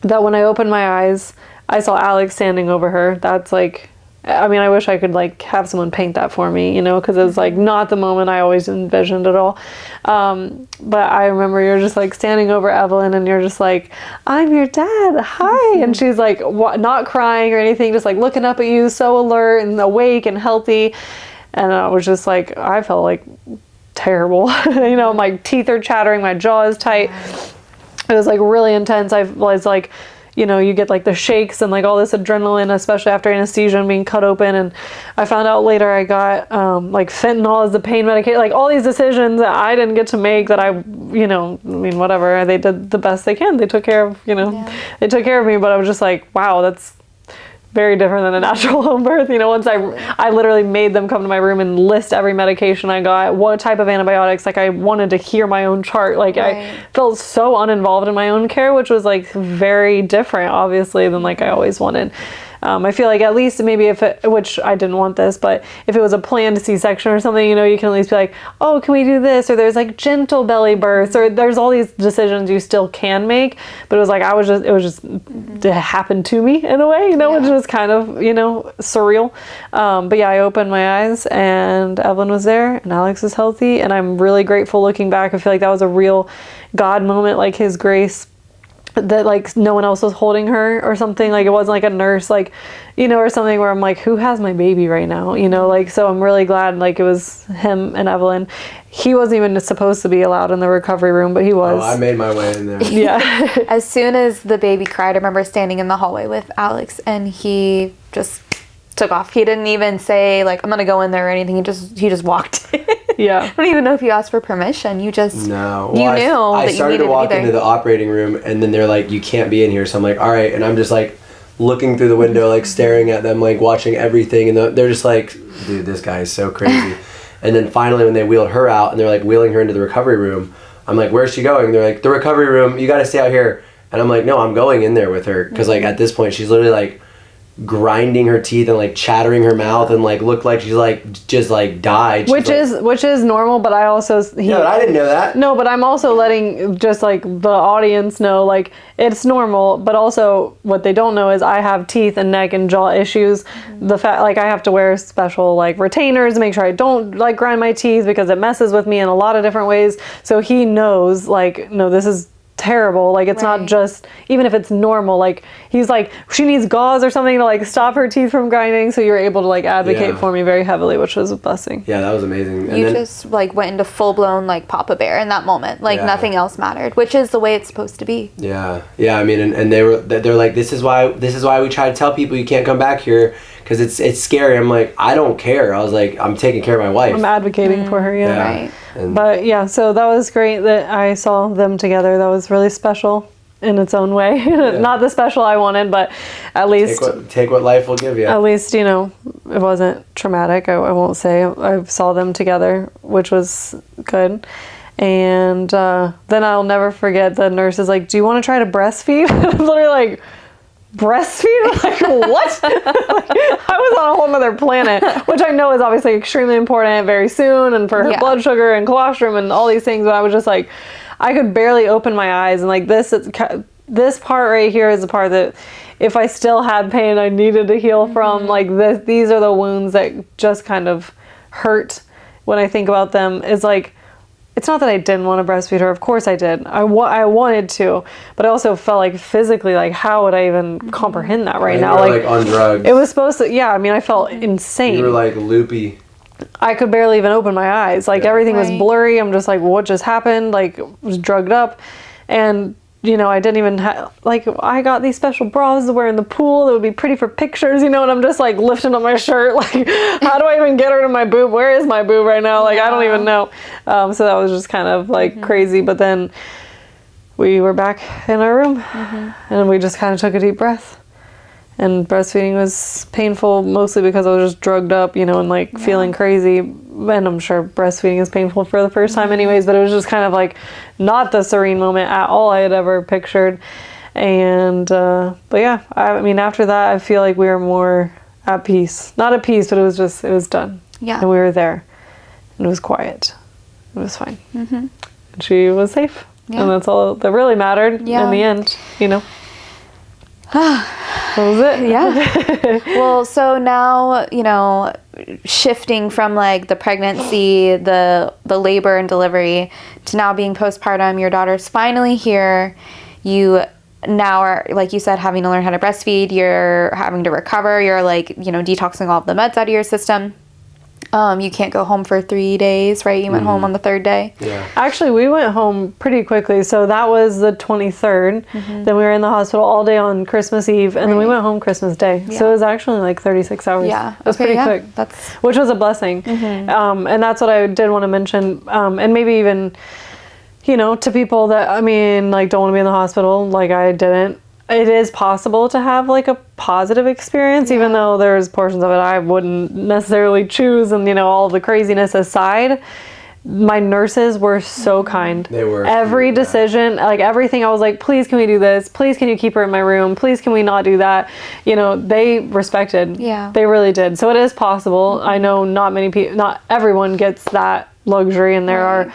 that when I opened my eyes, I saw Alex standing over her. That's like, I mean, I wish I could like have someone paint that for me, you know, because it was like not the moment I always envisioned at all. But I remember you're just like standing over Evelyn and you're just like, I'm your dad, hi. And she's like, not crying or anything, just like looking up at you, so alert and awake and healthy. And I was just like, I felt like terrible. You know, my teeth are chattering, my jaw is tight. It was like really intense. I was like, you know, you get like the shakes and like all this adrenaline, especially after anesthesia and being cut open. And I found out later I got like fentanyl as the pain medication, like all these decisions that I didn't get to make that I, you know, I mean, whatever, they did the best they can. They took care of, you know, they took care of me, but I was just like, wow, that's very different than a natural home birth. You know, once I literally made them come to my room and list every medication I got, what type of antibiotics, like I wanted to hear my own chart. Like I felt so uninvolved in my own care, which was like very different, obviously, than like I always wanted. I feel like at least maybe if it, which I didn't want this, but if it was a planned C-section or something, you know, you can at least be like, oh, can we do this? Or there's like gentle belly births, or there's all these decisions you still can make. But it was like, it happened to me in a way, you know, which was kind of, you know, surreal. But yeah, I opened my eyes and Evelyn was there and Alex is healthy. And I'm really grateful looking back. I feel like that was a real God moment, like his grace, that like no one else was holding her or something. Like it wasn't like a nurse, like, you know, or something where I'm like, who has my baby right now, you know, like, so I'm really glad like it was him and Evelyn. He wasn't even supposed to be allowed in the recovery room, but he was. Oh, I made my way in there. Yeah. As soon as the baby cried, I remember standing in the hallway with Alex and he just took off. He didn't even say like, I'm gonna go in there or anything. He just walked in. Yeah. I don't even know if you asked for permission. You just No. Well, you knew I that started you needed to walk to be into there. the operating room and then they're like, you can't be in here. So I'm like, all right. And I'm just like looking through the window, like staring at them, like watching everything. And they're just like, dude, this guy is so crazy. And then finally when they wheeled her out and they're like wheeling her into the recovery room, I'm like, where's she going? They're like, the recovery room, you got to stay out here. And I'm like, no, I'm going in there with her. Because like at this point, she's literally like grinding her teeth and like chattering her mouth and like looked like she's like just like died. Which is normal, but I also yeah, but I didn't know that. No, but I'm also letting just like the audience know like it's normal, but also what they don't know is I have teeth and neck and jaw issues. The fact like I have to wear special like retainers to make sure I don't like grind my teeth because it messes with me in a lot of different ways. So he knows like, no, this is terrible. Like it's not just, even if it's normal, like he's like, she needs gauze or something to like stop her teeth from grinding. So you're able to like advocate for me very heavily, which was a blessing. Yeah, that was amazing. And you just like went into full blown like Papa Bear in that moment. Like nothing else mattered, which is the way it's supposed to be. Yeah. I mean, and they're like, this is why we try to tell people you can't come back here because it's scary. I'm like, I don't care. I was like, I'm taking care of my wife. I'm advocating for her. Yeah. Right. But yeah, so that was great that I saw them together. That was really special in its own way. Not the special I wanted, but at least take what life will give you. At least, you know, it wasn't traumatic. I won't say. I saw them together, which was good. And then I'll never forget the nurse is like, do you want to try to breastfeed? I'm literally like, breastfeed? Like, what? Like, I was on a whole nother planet, which I know is obviously extremely important very soon and for her blood sugar and colostrum and all these things, but I was just like, I could barely open my eyes. And like this part right here is the part that if I still had pain I needed to heal from. Like these are the wounds that just kind of hurt when I think about them. It's like, it's not that I didn't want to breastfeed her. Of course I did. I wanted to, but I also felt like physically, like how would I even comprehend that right now? You were like on drugs. It was supposed to, I mean, I felt insane. You were like loopy. I could barely even open my eyes. Like everything was blurry. I'm just like, what just happened? Like was drugged up. And you know, I didn't even have, like, I got these special bras to wear in the pool that would be pretty for pictures, you know, and I'm just like lifting up my shirt, like, how do I even get her to my boob? Where is my boob right now? Like, I don't even know. So that was just kind of like crazy. But then we were back in our room and we just kind of took a deep breath. And breastfeeding was painful mostly because I was just drugged up, you know, and like feeling crazy. And I'm sure breastfeeding is painful for the first time anyways, but it was just kind of like not the serene moment at all I had ever pictured. And, but yeah, I mean, after that, I feel like we were more at peace. Not at peace, but it was done. Yeah. And we were there. And it was quiet. It was fine. And she was safe. Yeah. And that's all that really mattered in the end, you know. That was it. Yeah. Well, so now, you know, shifting from like the pregnancy, the labor and delivery to now being postpartum, your daughter's finally here. You now are, like you said, having to learn how to breastfeed. You're having to recover. You're like, you know, detoxing all of the meds out of your system. You can't go home for 3 days, right? You went home on the 3rd day. Yeah. Actually, we went home pretty quickly. So that was the 23rd. Then we were in the hospital all day on Christmas Eve, and then we went home Christmas Day. Yeah. So it was actually like 36 hours. Yeah. It was pretty quick. Which was a blessing. And that's what I did want to mention. And maybe even, you know, to people that, I mean, like don't want to be in the hospital, like I didn't. It is possible to have like a positive experience, even though there's portions of it I wouldn't necessarily choose, and you know, all the craziness aside, my nurses were so kind. They were. Every decision, like everything, I was like, please can we do this? Please can you keep her in my room? Please can we not do that? You know, they respected. Yeah. They really did. So it is possible. I know not many people, not everyone gets that luxury, and there are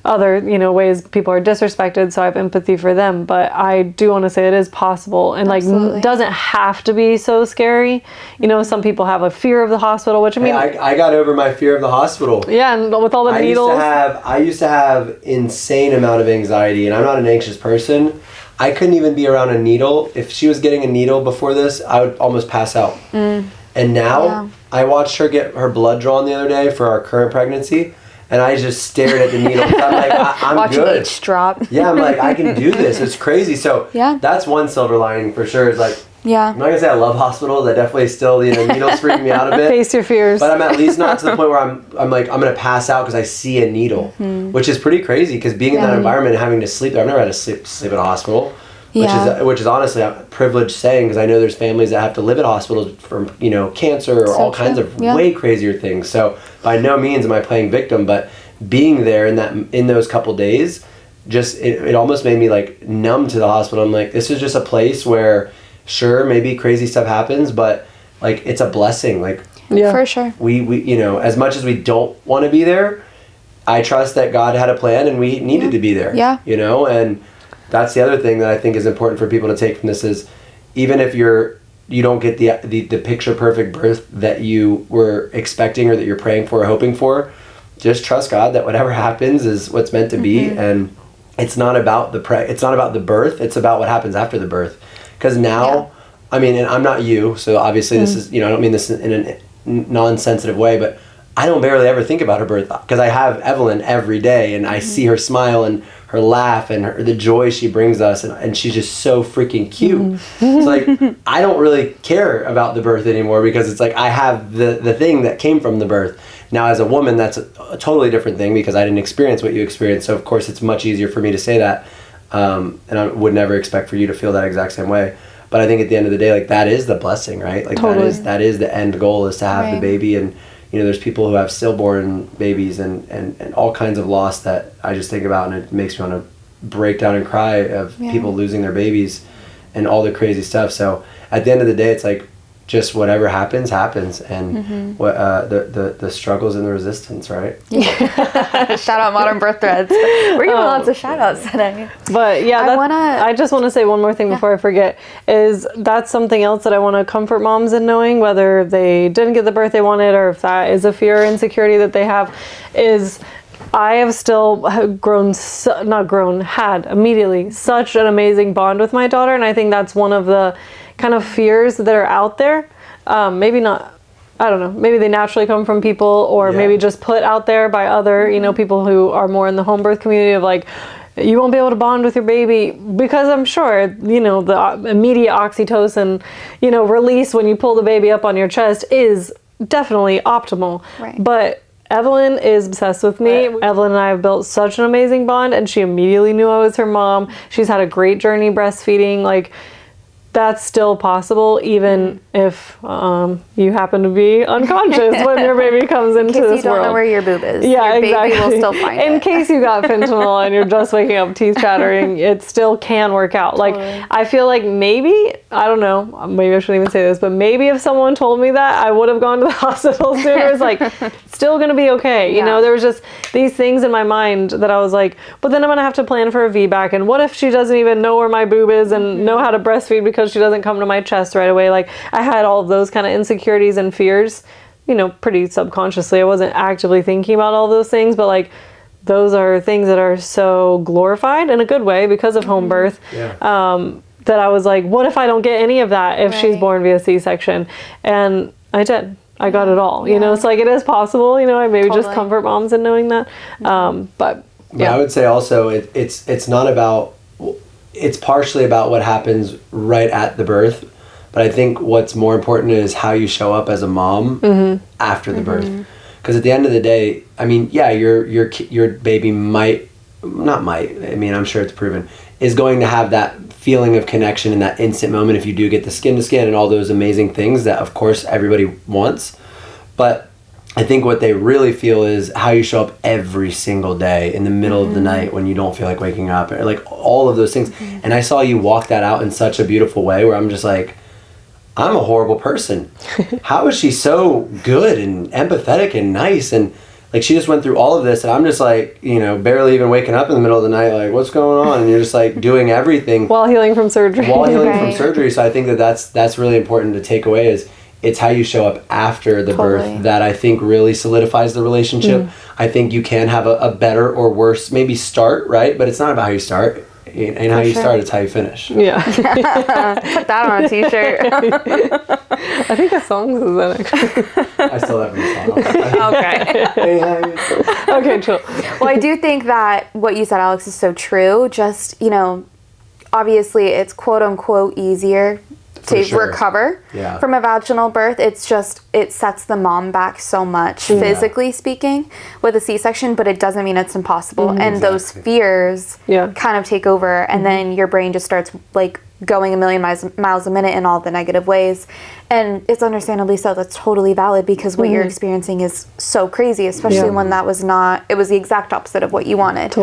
other, you know, ways people are disrespected, so I have empathy for them, but I do want to say it is possible, and like doesn't have to be so scary. You know, some people have a fear of the hospital, which I mean, I got over my fear of the hospital. Yeah, and with all the needles. I used to have insane amount of anxiety, and I'm not an anxious person. I couldn't even be around a needle. If she was getting a needle before this, I would almost pass out. And now I watched her get her blood drawn the other day for our current pregnancy. And I just stared at the needle. I'm like, I'm watching good. each drop. Yeah, I'm like, I can do this. It's crazy. So that's one silver lining for sure. Is like, I'm not gonna say I love hospitals. I definitely still, you know, needles freak me out a bit. Face your fears. But I'm at least not to the point where I'm like, I'm gonna pass out because I see a needle, which is pretty crazy. Because being in that environment and having to sleep there, I've never had to sleep at a hospital. Which is honestly a privileged saying, because I know there's families that have to live at hospitals for, you know, cancer or all kinds of way crazier things. So by no means am I playing victim, but being there in those couple days, just it almost made me like numb to the hospital. I'm like, this is just a place where, sure, maybe crazy stuff happens, but like it's a blessing. Like for sure. We you know, as much as we don't want to be there, I trust that God had a plan and we needed to be there. Yeah. You know, and that's the other thing that I think is important for people to take from this is, even if you don't get the picture perfect birth that you were expecting or that you're praying for or hoping for, just trust God that whatever happens is what's meant to be, and it's not about it's not about the birth, it's about what happens after the birth. Because now, I mean, and I'm not you, so obviously this is, you know, I don't mean this in a non-sensitive way, but I don't barely ever think about her birth, because I have Evelyn every day, and I see her smile and her laugh and the joy she brings us, and she's just so freaking cute. So like, I don't really care about the birth anymore, because it's like I have the thing that came from the birth. Now as a woman, that's a totally different thing, because I didn't experience what you experienced, so of course it's much easier for me to say that, and I would never expect for you to feel that exact same way. But I think at the end of the day, like, that is the blessing, right? Like that is the end goal, is to have the baby. And you know, there's people who have stillborn babies and all kinds of loss that I just think about, and it makes me want to break down and cry of people losing their babies and all the crazy stuff. So at the end of the day, it's like, just whatever happens, and what the struggles and the resistance, right? Shout out Modern Birth Threads. We're giving lots of shout outs today. But yeah, I just want to say one more thing before I forget, is that's something else that I want to comfort moms in knowing, whether they didn't get the birth they wanted or if that is a fear or insecurity that they have, is I have still had immediately such an amazing bond with my daughter, and I think that's one of the kind of fears that are out there. Maybe not, I don't know, maybe they naturally come from people, or maybe just put out there by other, you know, people who are more in the home birth community, of like, you won't be able to bond with your baby, because I'm sure, you know, the immediate oxytocin, you know, release when you pull the baby up on your chest is definitely optimal. Right. But Evelyn is obsessed with me. Right. Evelyn and I have built such an amazing bond, and she immediately knew I was her mom. She's had a great journey breastfeeding. Like, that's still possible, even if you happen to be unconscious when your baby comes into this world. You don't know where your boob is. Yeah, your exactly. baby will still find it. In case you got fentanyl and you're just waking up teeth chattering, it still can work out. Like, I feel like maybe, I don't know, maybe I shouldn't even say this, but maybe if someone told me that, I would have gone to the hospital sooner. It's like, still gonna be okay. You know, there was just these things in my mind that I was like, but then I'm gonna have to plan for a VBAC, and what if she doesn't even know where my boob is and know how to breastfeed because she doesn't come to my chest right away. Like, I had all of those kind of insecurities and fears, you know, pretty subconsciously. I wasn't actively thinking about all those things, but like, those are things that are so glorified in a good way because of home birth. That I was like, what if I don't get any of that if she's born via C-section? And I did. I got it all. You know, it's like, it is possible. You know, I maybe just comfort moms in knowing that. But I would say also it's not about, it's partially about what happens right at the birth, but I think what's more important is how you show up as a mom after the birth. Because at the end of the day, I mean, yeah, your baby I'm sure it's proven, is going to have that feeling of connection in that instant moment if you do get the skin to skin and all those amazing things that of course everybody wants. But I think what they really feel is how you show up every single day in the middle of the night when you don't feel like waking up, or like all of those things. And I saw you walk that out in such a beautiful way where I'm just like, I'm a horrible person. How is she so good and empathetic and nice? And like, she just went through all of this, and I'm just like, you know, barely even waking up in the middle of the night, like, what's going on? And you're just like doing everything while healing from surgery. From surgery. So I think that's really important to take away, is it's how you show up after the birth that I think really solidifies the relationship. I think you can have a better or worse maybe start, right? But it's not about how you start. It ain't how you start, it's how you finish. Yeah. Put that on a t-shirt. I think a song is that actually. I still have the song. Okay. Hey, hi. Okay, chill. Well, I do think that what you said, Alex, is so true. Just, you know, obviously it's quote unquote easier to recover from a vaginal birth. It's just, it sets the mom back so much, physically speaking, with a C-section, but it doesn't mean it's impossible. And those fears kind of take over, and then your brain just starts like going a million miles a minute in all the negative ways. And it's understandably so. That's totally valid, because what you're experiencing is so crazy, especially when that was not, it was the exact opposite of what you wanted.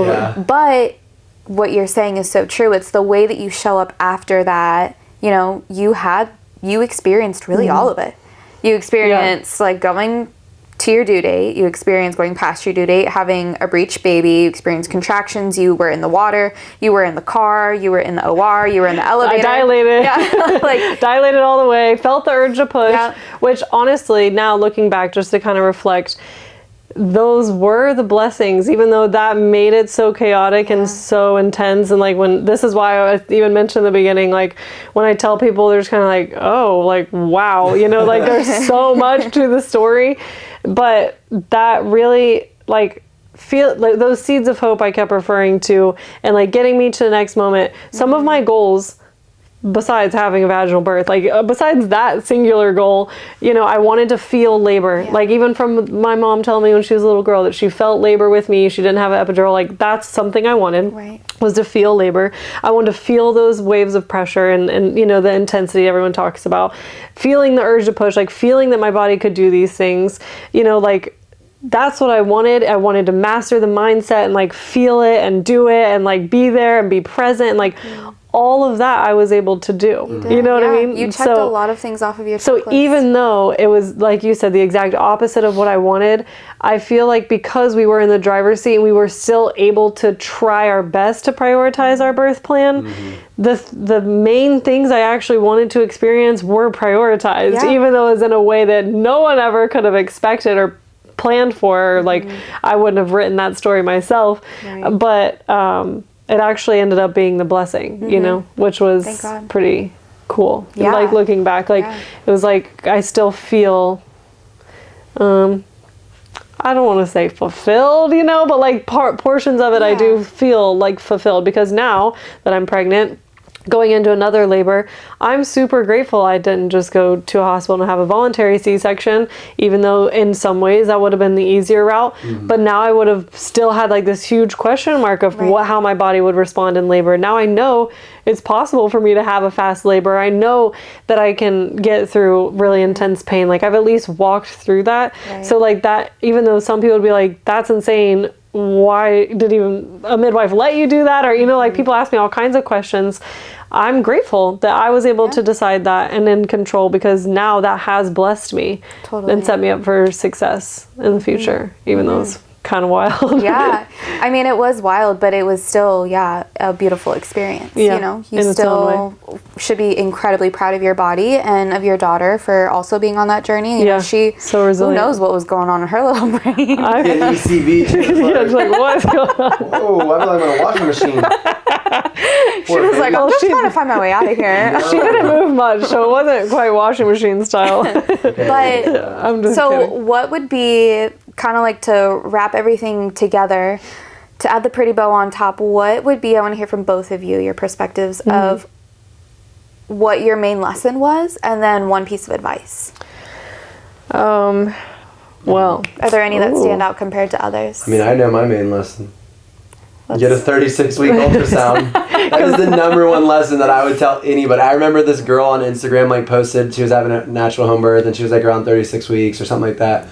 But what you're saying is so true. It's the way that you show up after that. You know, you experienced really all of it. You experienced like going to your due date, you experienced going past your due date, having a breech baby, you experienced contractions, you were in the water, you were in the car, you were in the OR, you were in the elevator. I dilated. Like dilated all the way, felt the urge to push, which honestly, now looking back, just to kind of reflect, those were the blessings, even though that made it so chaotic and so intense. And like, when, this is why I even mentioned in the beginning, like when I tell people, they're just kind of like, oh, like, wow, you know, like there's so much to the story. But that really, like, feel like those seeds of hope I kept referring to, and like getting me to the next moment. Some of my goals, besides having a vaginal birth, like besides that singular goal, you know, I wanted to feel labor. Like even from my mom telling me when she was a little girl that she felt labor with me, she didn't have an epidural, like that's something I wanted, was to feel labor. I wanted to feel those waves of pressure and you know, the intensity everyone talks about, feeling the urge to push, like feeling that my body could do these things, you know, like that's what I wanted. I wanted to master the mindset and like feel it and do it and like be there and be present, and like all of that I was able to do. You know what I mean? You checked a lot of things off of your checklist. So even though it was, like you said, the exact opposite of what I wanted, I feel like because we were in the driver's seat and we were still able to try our best to prioritize our birth plan, the main things I actually wanted to experience were prioritized, even though it was in a way that no one ever could have expected or planned for. Like I wouldn't have written that story myself, but it actually ended up being the blessing, you know, which was pretty cool. Like looking back, like it was like I still feel I don't want to say fulfilled, you know, but like portions of it I do feel like fulfilled, because now that I'm pregnant, going into another labor, I'm super grateful I didn't just go to a hospital and have a voluntary C-section, even though in some ways that would have been the easier route. But now I would have still had like this huge question mark of how my body would respond in labor. Now I know it's possible for me to have a fast labor. I know that I can get through really intense pain. Like I've at least walked through that. So like that, even though some people would be like, that's insane, why did even a midwife let you do that? Or, you know, like people ask me all kinds of questions. I'm grateful that I was able to decide that and in control, because now that has blessed me and set me up for success in the future, even though it's kind of wild. Yeah. I mean, it was wild, but it was still, a beautiful experience. Yeah, you know, you still should be incredibly proud of your body and of your daughter for also being on that journey. You know, she, so resilient. who knows what was going on in her little brain. An ECV. It's like, what is going on? Oh, I feel like I'm in a washing machine. She was like, I'm just trying to find my way out of here. She didn't move much, so it wasn't quite washing machine style. But I'm just kidding. what would be kind of like, to wrap everything together, to add the pretty bow on top, what would be, I want to hear from both of you, your perspectives of what your main lesson was, and then one piece of advice. Well, Are there any that stand out compared to others? I mean, I know my main lesson. Get a 36-week ultrasound. That is the number one lesson that I would tell anybody. I remember this girl on Instagram like posted she was having a natural home birth and she was like around 36 weeks or something like that.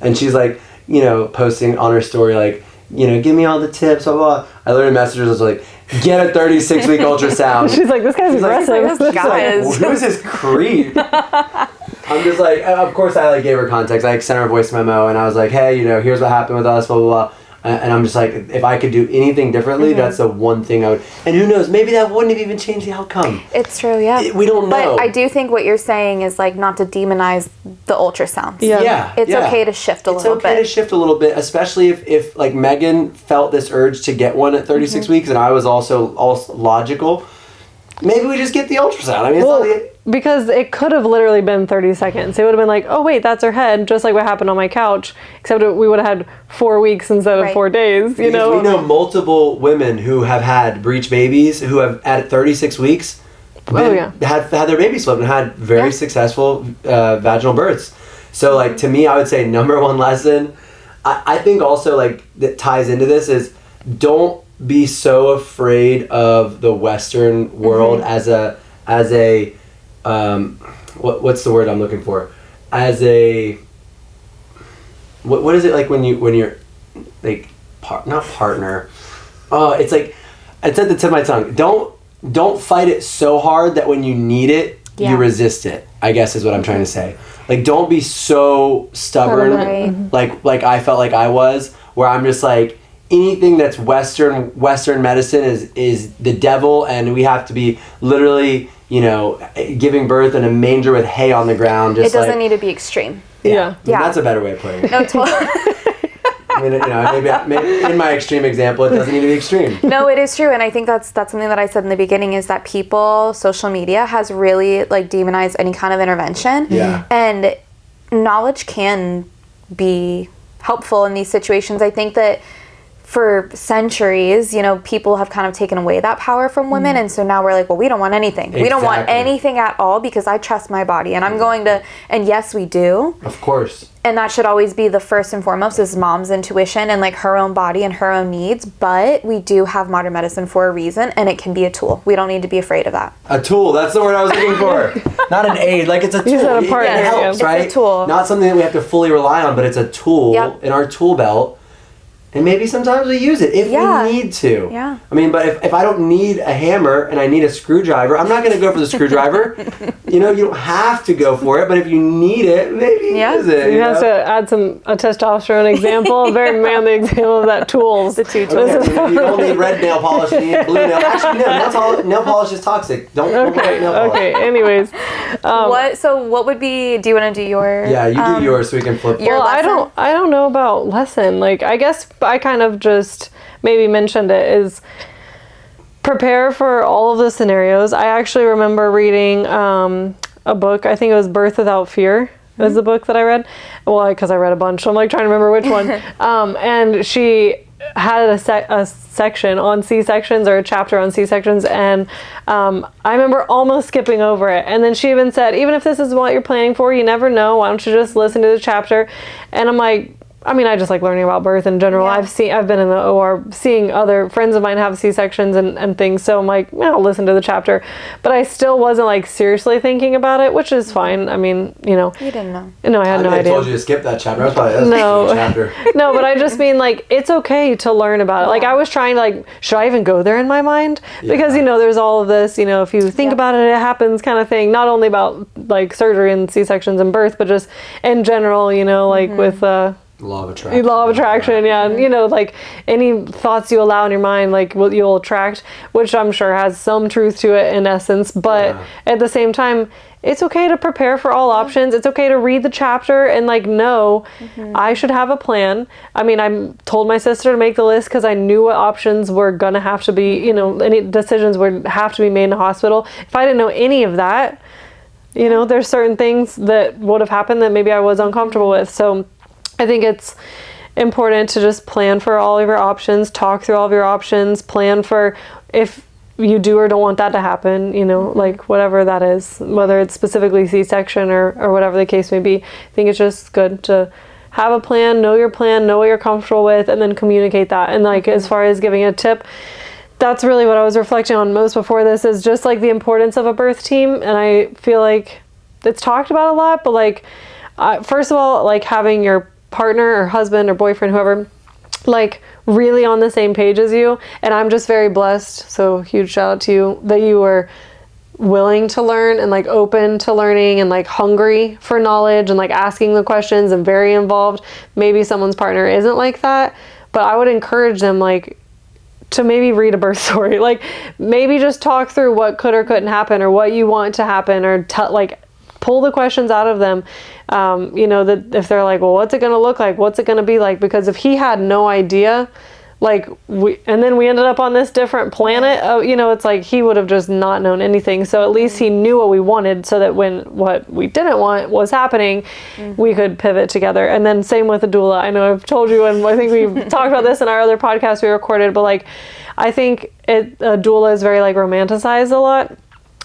And she's like, you know, posting on her story like, you know, give me all the tips, blah, blah. I literally messaged her, I was like, get a 36-week ultrasound. She's like, this guy's aggressive. This guy is. Who's this creep? I'm just like, of course I like gave her context. I like sent her a voice memo and I was like, hey, you know, here's what happened with us, blah, blah, blah. And I'm just like, if I could do anything differently, that's the one thing I would. And who knows, maybe that wouldn't have even changed the outcome. It's true, yeah. We don't know. But I do think what you're saying is like not to demonize the ultrasounds. Yeah. It's okay to shift a little bit. It's okay to shift a little bit, especially if like Megan felt this urge to get one at 36 weeks and I was also logical. Maybe we just get the ultrasound. I mean, because it could have literally been 30 seconds. It would have been like, oh wait, that's her head, just like what happened on my couch, except we would have had 4 weeks instead of 4 days, you know? We know multiple women who have had breech babies who have at 36 weeks had their babies flipped and had very successful vaginal births. So like, to me, I would say number one lesson, I think also like that ties into this is don't be so afraid of the Western world as a what's the word I'm looking for? As a what is it like when you're like not partner? Oh, it's like it's at the tip of my tongue. Don't fight it so hard that when you need it, you resist it. I guess is what I'm trying to say. Like don't be so stubborn like I felt like I was, where I'm just like anything that's Western medicine is the devil, and we have to be literally, you know, giving birth in a manger with hay on the ground. Just it doesn't need to be extreme. Yeah. That's a better way of putting it. No, totally. I mean, you know, maybe in my extreme example, it doesn't need to be extreme. No, it is true, and I think that's something that I said in the beginning is that social media has really like demonized any kind of intervention. Yeah. And knowledge can be helpful in these situations. I think that for centuries, you know, people have kind of taken away that power from women, and so now we're like, well, we don't want anything. We don't want anything at all because I trust my body, and I'm going to, and yes, we do. Of course. And that should always be the first and foremost is mom's intuition and like her own body and her own needs, but we do have modern medicine for a reason, and it can be a tool. We don't need to be afraid of that. A tool, that's the word I was looking for. Not an aid, like it's a tool. You said a partner, it helps, right? It's a tool. Not something that we have to fully rely on, but it's a tool in our tool belt. And maybe sometimes we use it if we need to. Yeah. I mean, but if I don't need a hammer and I need a screwdriver, I'm not going to go for the screwdriver. You know, you don't have to go for it, but if you need it, maybe use it. You have to add a testosterone example, a very manly example of that tools. The two tools. Okay, you don't need red nail polish, you need blue nail. Actually, no, nail polish is toxic. Don't wear nail polish. Okay, anyways. What would be, do you want to do your... Yeah, you do yours so we can flip. Your lesson? I don't know about lesson. Like, I guess I kind of just maybe mentioned it is prepare for all of the scenarios. I actually remember reading a book. I think it was Birth Without Fear. Was the book that I read. Well, because I read a bunch, so I'm like trying to remember which one. And she had a section on C-sections, or a chapter on C-sections, and I remember almost skipping over it. And then she even said, even if this is what you're planning for, you never know, why don't you just listen to the chapter? And I'm like, I mean, I just like learning about birth in general. Yeah. I've been in the OR seeing other friends of mine have C-sections and things, so I'm like, yeah, I'll listen to the chapter. But I still wasn't like seriously thinking about it, which is fine. I mean, you know. You didn't know. No, I had no idea. I told you to skip that chapter. I was probably No. chapter. No, but I just mean, like, it's okay to learn about it. Like, I was trying to, like, should I even go there in my mind? Because, you know, there's all of this, you know, if you think about it, it happens kind of thing. Not only about, like, surgery and C-sections and birth, but just in general, you know, like with... Law of attraction. Law of attraction, yeah. And, you know, like, any thoughts you allow in your mind, like, what you'll attract, which I'm sure has some truth to it in essence. But at the same time, it's okay to prepare for all options. It's okay to read the chapter and, like, know I should have a plan. I mean, I told my sister to make the list because I knew what options were going to have to be, you know, any decisions would have to be made in the hospital. If I didn't know any of that, you know, there's certain things that would have happened that maybe I was uncomfortable with. So I think it's important to just plan for all of your options, talk through all of your options, plan for if you do or don't want that to happen, you know, like whatever that is, whether it's specifically C-section or whatever the case may be. I think it's just good to have a plan, know your plan, know what you're comfortable with, and then communicate that. And like, as far as giving a tip, that's really what I was reflecting on most before this, is just like the importance of a birth team. And I feel like it's talked about a lot, but like, first of all, like having your partner or husband or boyfriend, whoever, like really on the same page as you. And I'm just very blessed, so huge shout out to you, that you were willing to learn and like open to learning and like hungry for knowledge and like asking the questions and very involved. Maybe someone's partner isn't like that, but I would encourage them like to maybe read a birth story, like maybe just talk through what could or couldn't happen or what you want to happen, or like pull the questions out of them. You know, that if they're like, well, what's it going to look like? What's it going to be like? Because if he had no idea, like and then we ended up on this different planet, you know, it's like he would have just not known anything. So at least he knew what we wanted, so that when what we didn't want was happening, we could pivot together. And then same with a doula. I know I've told you, and I think we talked about this in our other podcast we recorded, but like, I think a doula is very like romanticized a lot.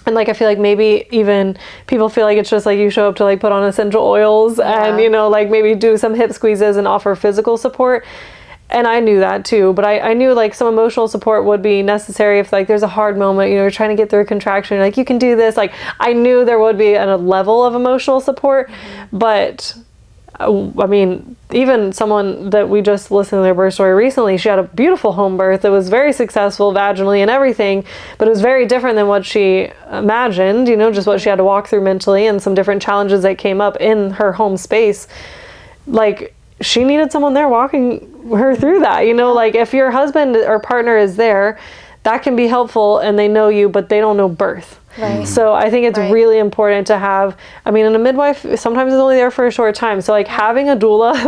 And like, I feel like maybe even people feel like it's just like you show up to like put on essential oils and, you know, like maybe do some hip squeezes and offer physical support. And I knew that too, but I knew like some emotional support would be necessary if like there's a hard moment, you know, you're trying to get through a contraction, like you can do this. Like I knew there would be a level of emotional support, but I mean, even someone that we just listened to their birth story recently, she had a beautiful home birth that was very successful vaginally and everything, but it was very different than what she imagined, you know, just what she had to walk through mentally and some different challenges that came up in her home space. Like, she needed someone there walking her through that, you know, like if your husband or partner is there, that can be helpful and they know you, but they don't know birth. Right. So I think it's really important to have, I mean, and a midwife sometimes is only there for a short time. So like having a doula,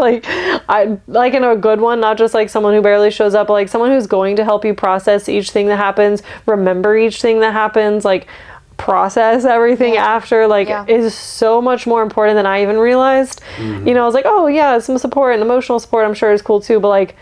like in a good one, not just like someone who barely shows up, but like someone who's going to help you process each thing that happens, remember each thing that happens, like process everything after, like is so much more important than I even realized. You know, I was like, oh yeah, some support and emotional support I'm sure is cool too, but like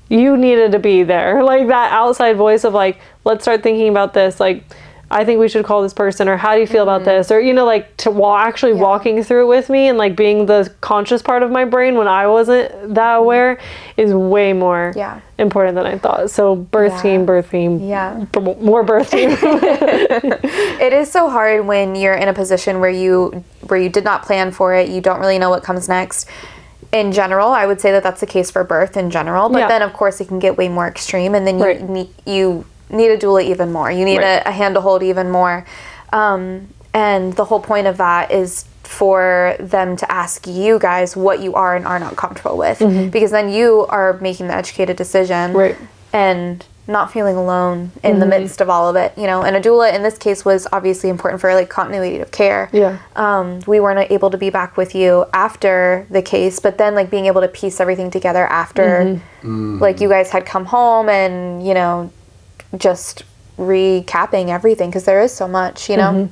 you needed to be there. Like that outside voice of like, let's start thinking about this. Like, I think we should call this person, or how do you feel about this? Or, you know, like to actually walking through it with me and like being the conscious part of my brain when I wasn't that aware is way more important than I thought. So birth team. More birth team. It is so hard when you're in a position where you did not plan for it. You don't really know what comes next. In general, I would say that that's the case for birth in general. But then, of course, it can get way more extreme. And then you need a doula even more. You need a hand to hold even more. And the whole point of that is for them to ask you guys what you are and are not comfortable with. Because then you are making the educated decision and not feeling alone in the midst of all of it, you know. And a doula in this case was obviously important for like continuity of care. We weren't able to be back with you after the case, but then like being able to piece everything together after like you guys had come home and, you know, just recapping everything, because there is so much, you know.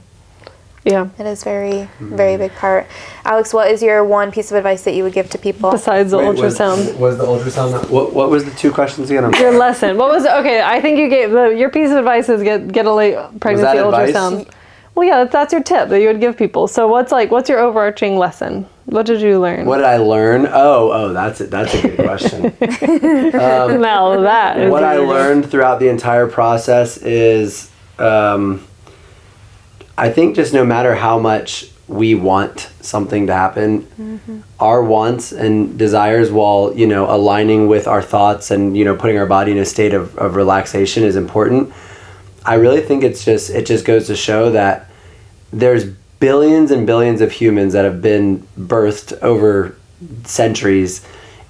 Yeah. It is very, very big part. Alex, what is your one piece of advice that you would give to people? Besides the ultrasound. Was the ultrasound? What was the 2 questions again? Your lesson. What was it? Okay, I think you gave your piece of advice is get a late pregnancy ultrasound. Advice? Well, yeah, that's your tip that you would give people. So what's your overarching lesson? What did you learn? What did I learn? Oh, that's it. That's a good question. Now that is what I learned throughout the entire process is, I think just no matter how much we want something to happen, our wants and desires, while aligning with our thoughts and putting our body in a state of relaxation, is important. I really think it just goes to show that there's billions and billions of humans that have been birthed over centuries,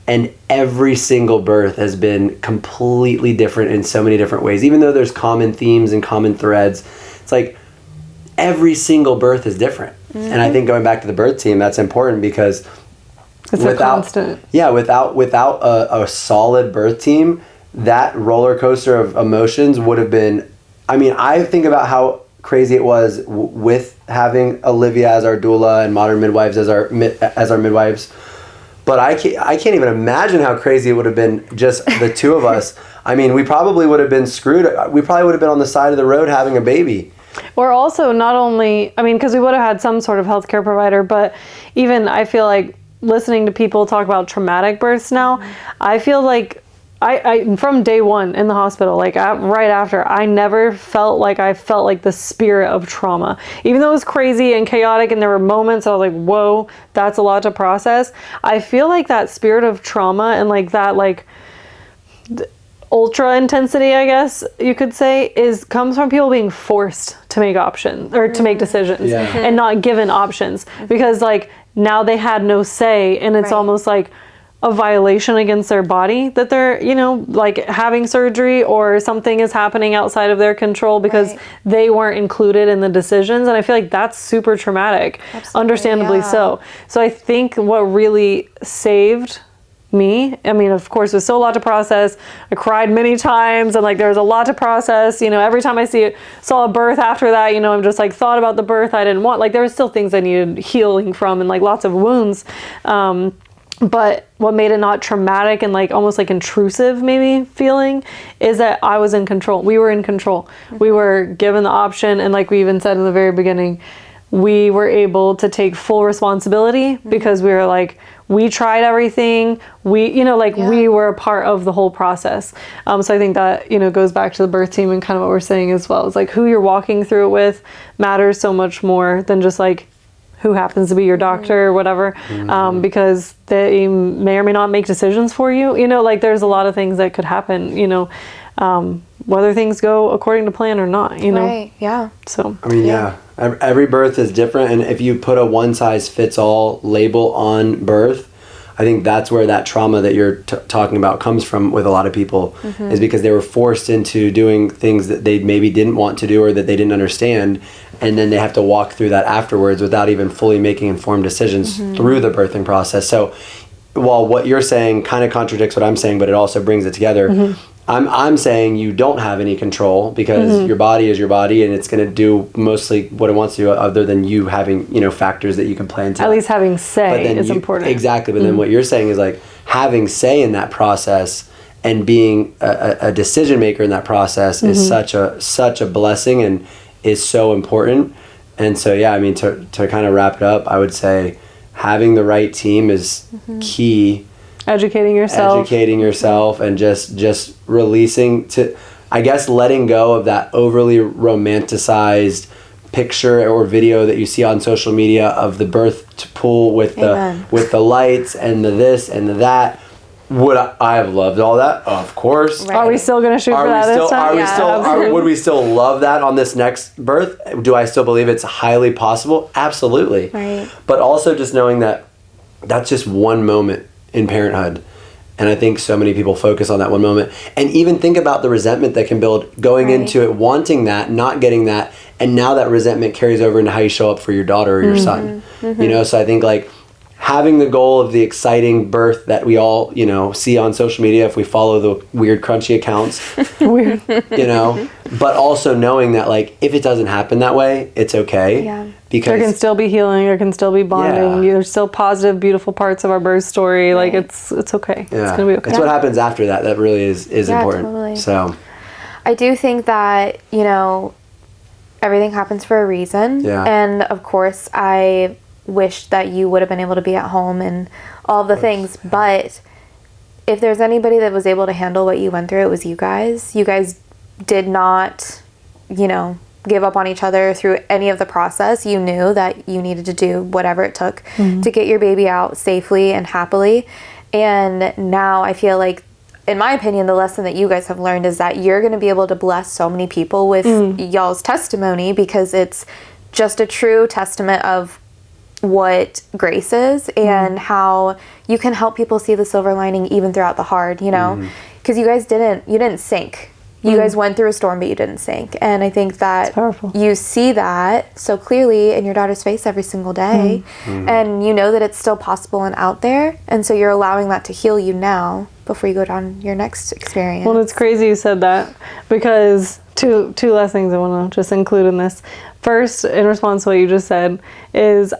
and every single birth has been completely different in so many different ways. Even though there's common themes and common threads, it's like every single birth is different. And I think going back to the birth team, that's important, because it's a constant. Yeah, without a solid birth team, that roller coaster of emotions would have been. I mean, I think about how crazy it was with having Olivia as our doula and Modern Midwives as our midwives, but I can't even imagine how crazy it would have been just the 2 of us. I mean, we probably would have been screwed. We probably would have been on the side of the road having a baby. Or also not only, I mean, because we would have had some sort of healthcare provider, but even I feel like listening to people talk about traumatic births now, I feel like I from day one in the hospital, like right after, I never felt like the spirit of trauma. Even though it was crazy and chaotic and there were moments I was like, whoa, that's a lot to process. I feel like that spirit of trauma and like that ultra intensity, I guess you could say, comes from people being forced to make options or to make decisions and not given options, because like now they had no say, and it's almost like a violation against their body that they're like having surgery, or something is happening outside of their control because they weren't included in the decisions. And I feel like that's super traumatic. Absolutely, understandably so I think what really saved me, I mean, of course, there's still a lot to process. I cried many times, and like there's a lot to process. Every time I saw a birth after that, I'm just like thought about the birth I didn't want. Like there were still things I needed healing from, and like lots of wounds. But what made it not traumatic and like almost like intrusive maybe feeling is that I was in control. We were in control. We were given the option, and like we even said in the very beginning, we were able to take full responsibility because we were like, we tried everything. We were a part of the whole process. So I think that, goes back to the birth team and kind of what we're saying as well. It's like who you're walking through it with matters so much more than just like who happens to be your doctor or whatever, because they may or may not make decisions for you. Like there's a lot of things that could happen, whether things go according to plan or not, Right, yeah. So. I mean, every birth is different, and if you put a one-size-fits-all label on birth, I think that's where that trauma that you're talking about comes from with a lot of people, is because they were forced into doing things that they maybe didn't want to do or that they didn't understand, and then they have to walk through that afterwards without even fully making informed decisions through the birthing process. So while what you're saying kind of contradicts what I'm saying, but it also brings it together, I'm saying you don't have any control, because your body is your body, and it's going to do mostly what it wants to do, other than you having, factors that you can play into. At least having say is important. Exactly. But then what you're saying is like having say in that process and being a decision maker in that process is such a blessing and is so important. And so, yeah, I mean, to kind of wrap it up, I would say having the right team is key. Educating yourself and just releasing I guess letting go of that overly romanticized picture or video that you see on social media of the birth pool with the lights and the this and the that. Would I have loved all that? Of course. Right. Are we still going to shoot for that this time? Would we still love that on this next birth? Do I still believe it's highly possible? Absolutely. Right. But also just knowing that that's just one moment in parenthood, and I think so many people focus on that one moment, and even think about the resentment that can build going into it, wanting that, not getting that, and now that resentment carries over into how you show up for your daughter or your son. So I think like having the goal of the exciting birth that we all see on social media if we follow the weird crunchy accounts, but also knowing that like if it doesn't happen that way, it's okay. because there can still be healing, there can still be bonding. Yeah. There's still positive, beautiful parts of our birth story. Like it's okay. Yeah. It's gonna be okay. It's what happens after that that really is important. Totally. So I do think that, you know, everything happens for a reason. Yeah. And of course, I wish that you would have been able to be at home and all of the things. But if there's anybody that was able to handle what you went through, it was you guys. You guys did not, you know, give up on each other through any of the process. You knew that you needed to do whatever it took to get your baby out safely and happily. And now I feel like, in my opinion, the lesson that you guys have learned is that you're going to be able to bless so many people with y'all's testimony, because it's just a true testament of what grace is and how you can help people see the silver lining even throughout the hard, you know, because you guys didn't sink. You guys went through a storm, but you didn't sink. And I think that you see that so clearly in your daughter's face every single day. And you know that it's still possible and out there. And so you're allowing that to heal you now before you go down your next experience. Well, it's crazy you said that, because two last things I want to just include in this. First, in response to what you just said, is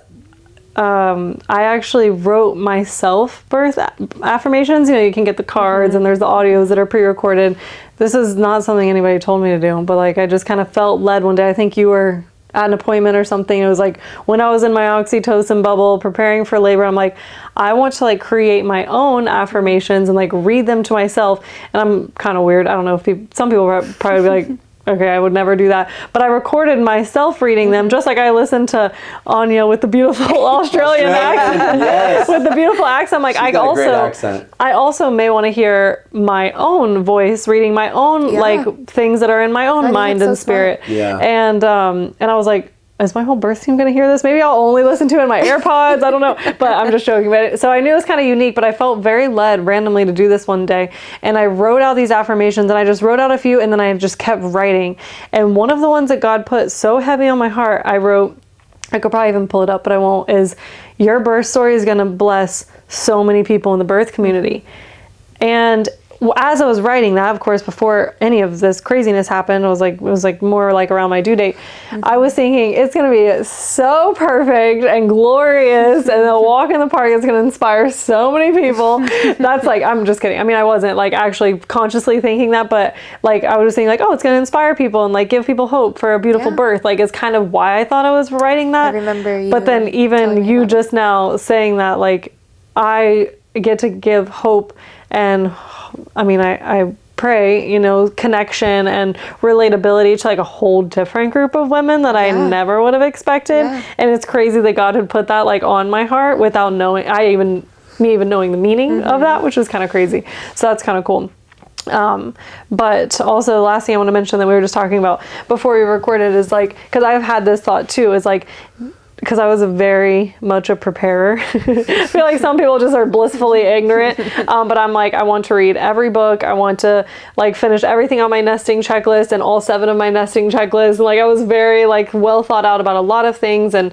I actually wrote myself birth affirmations. You know, you can get the cards and there's the audios that are pre-recorded. This is not something anybody told me to do, but like I just kind of felt led one day. I think you were at an appointment or something. It was like when I was in my oxytocin bubble preparing for labor, I'm like, I want to like create my own affirmations and like read them to myself. And I'm kind of weird. I don't know if some people probably be like, okay, I would never do that. But I recorded myself reading them, just like I listened to Anya with the beautiful Australian accent. Yes. With the beautiful accent. Like She's got a great accent. I also may want to hear my own voice reading my own like things that are in my own mind and spirit. Yeah. And I was like, is my whole birth team going to hear this? Maybe I'll only listen to it in my AirPods. I don't know. But I'm just joking about it. So I knew it was kind of unique, but I felt very led randomly to do this one day. And I wrote out these affirmations, and I just wrote out a few, and then I just kept writing. And one of the ones that God put so heavy on my heart, I wrote, I could probably even pull it up, but I won't, is your birth story is going to bless so many people in the birth community. And as I was writing that, of course, before any of this craziness happened, it was like more like around my due date. I was thinking it's going to be so perfect and glorious, and the walk in the park is going to inspire so many people. That's like, I'm just kidding. I mean, I wasn't like actually consciously thinking that, but like I was thinking like, oh, it's going to inspire people and like give people hope for a beautiful birth. Like it's kind of why I thought I was writing that. I remember you. But then even you just now saying that, like I get to give hope. And I mean, I pray, you know, connection and relatability to like a whole different group of women that I never would have expected. And it's crazy that God had put that like on my heart without knowing, me even knowing the meaning of that, which was kind of crazy. So that's kind of cool. But also the last thing I want to mention that we were just talking about before we recorded is like, because I've had this thought too, is like, because I was very much a preparer. I feel like some people just are blissfully ignorant. But I'm like, I want to read every book. I want to like finish everything on my nesting checklist and all 7 of my nesting checklists. And like, I was very like well thought out about a lot of things and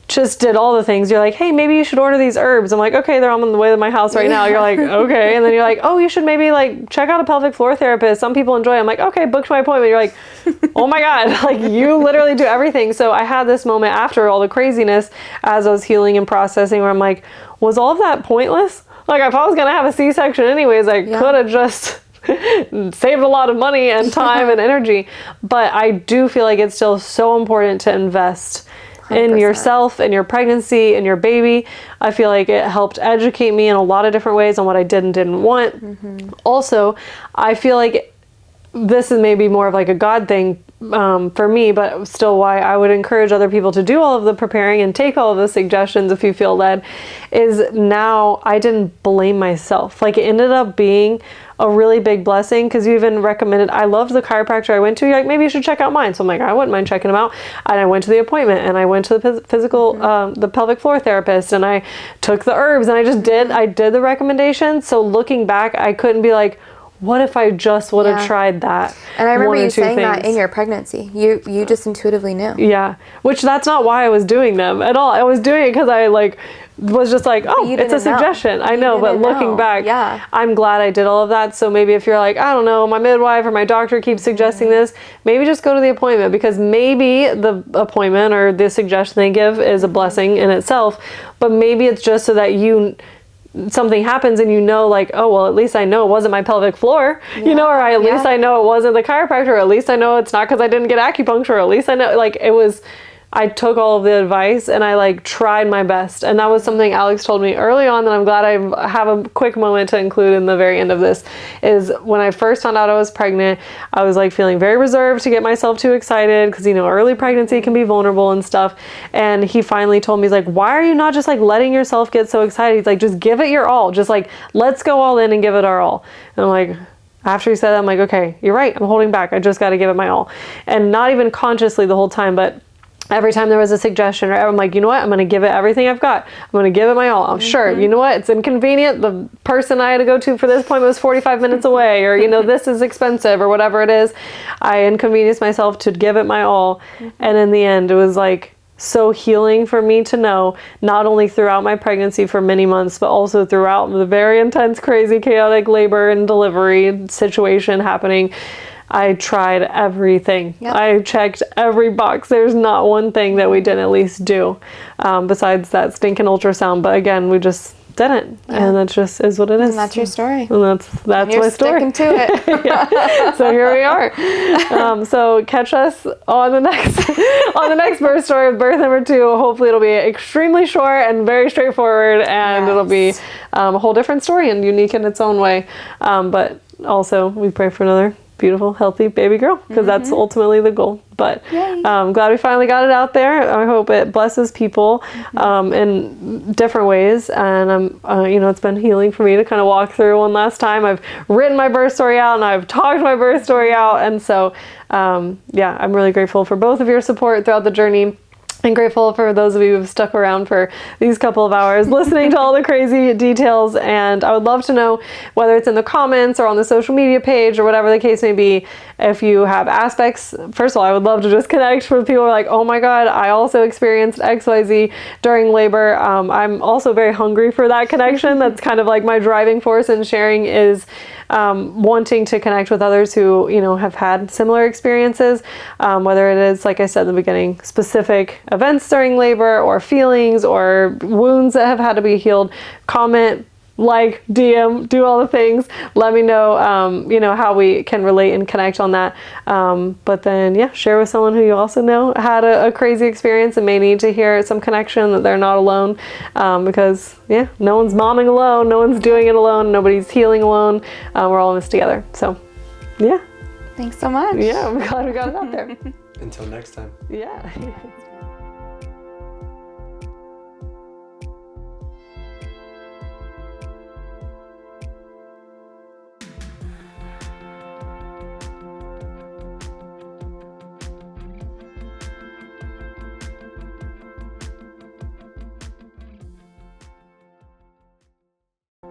just did all the things. You're like, hey, maybe you should order these herbs. I'm like, okay, they're on the way to my house right now. You're like, okay. And then you're like, oh, you should maybe like check out a pelvic floor therapist. Some people enjoy it. I'm like, okay, booked my appointment. You're like, oh my God, like you literally do everything. So I had this moment after all the craziness as I was healing and processing where I'm like, was all of that pointless? Like if I was going to have a C-section anyways, I could have just saved a lot of money and time and energy. But I do feel like it's still so important to invest 100%. In yourself, in your pregnancy, in your baby. I feel like it helped educate me in a lot of different ways on what I did and didn't want. Also, I feel like this is maybe more of like a God thing for me, but still why I would encourage other people to do all of the preparing and take all of the suggestions if you feel led, is now I didn't blame myself. Like it ended up being a really big blessing because you even recommended, I loved the chiropractor I went to. You're like, maybe you should check out mine. So I'm like, I wouldn't mind checking them out. And I went to the appointment and I went to the physical, the pelvic floor therapist, and I took the herbs and I did the recommendations. So looking back, I couldn't be like, what if I just would have tried that? And I remember you saying that in your pregnancy. You just intuitively knew. Yeah, which that's not why I was doing them at all. I was doing it because I like was just like, oh, you it's a didn't know. suggestion. I You know, but didn't looking know. back, Yeah. I'm glad I did all of that. So maybe if you're like, I don't know, my midwife or my doctor keeps suggesting this, maybe just go to the appointment, because maybe the appointment or the suggestion they give is a blessing in itself, but maybe it's just so that something happens and you know, like, oh, well, at least I know it wasn't my pelvic floor, you know, or at least I know it wasn't the chiropractor, or at least I know it's not because I didn't get acupuncture, or at least I know, like, I took all of the advice and I like tried my best. And that was something Alex told me early on that I'm glad I have a quick moment to include in the very end of this, is when I first found out I was pregnant, I was like feeling very reserved to get myself too excited, because, you know, early pregnancy can be vulnerable and stuff. And he finally told me, he's like, why are you not just like letting yourself get so excited? He's like, just give it your all. Just like, let's go all in and give it our all. And I'm like, after he said that, I'm like, okay, you're right. I'm holding back. I just got to give it my all. And not even consciously the whole time, but every time there was a suggestion, or I'm like, you know what? I'm going to give it everything I've got. I'm going to give it my all. I'm sure, you know what? It's inconvenient. The person I had to go to for this appointment was 45 minutes away, or, you know, this is expensive, or whatever it is. I inconvenienced myself to give it my all. And in the end, it was like so healing for me to know, not only throughout my pregnancy for many months, but also throughout the very intense, crazy, chaotic labor and delivery situation happening. I tried everything. Yep. I checked every box. There's not one thing that we didn't at least do, besides that stinking ultrasound. But again, we just didn't, and that just is what it is. And that's your story. And that's my story. Sticking to it. Yeah. So here we are. So catch us on the next birth story of birth number 2. Hopefully it'll be extremely short and very straightforward, and it'll be a whole different story and unique in its own way. But also we pray for another beautiful, healthy baby girl, because that's ultimately the goal. But I'm glad we finally got it out there. I hope it blesses people in different ways. And you know, it's been healing for me to kind of walk through one last time. I've written my birth story out and I've talked my birth story out. And so, yeah, I'm really grateful for both of your support throughout the journey. And grateful for those of you who've stuck around for these couple of hours listening to all the crazy details. And I would love to know, whether it's in the comments or on the social media page or whatever the case may be, if you have aspects. First of all, I would love to just connect with people who are like, oh my God, I also experienced XYZ during labor. I'm also very hungry for that connection. That's kind of like my driving force in sharing, is wanting to connect with others who, you know, have had similar experiences, whether it is, like I said in the beginning, specific events during labor or feelings or wounds that have had to be healed. Comment, like, DM, do all the things. Let me know, you know, how we can relate and connect on that. But then, yeah, share with someone who you also know had a crazy experience and may need to hear some connection, that they're not alone. Because, yeah, no one's momming alone. No one's doing it alone. Nobody's healing alone. We're all in this together. So, yeah. Thanks so much. Yeah, I'm glad we got it out there. Until next time. Yeah.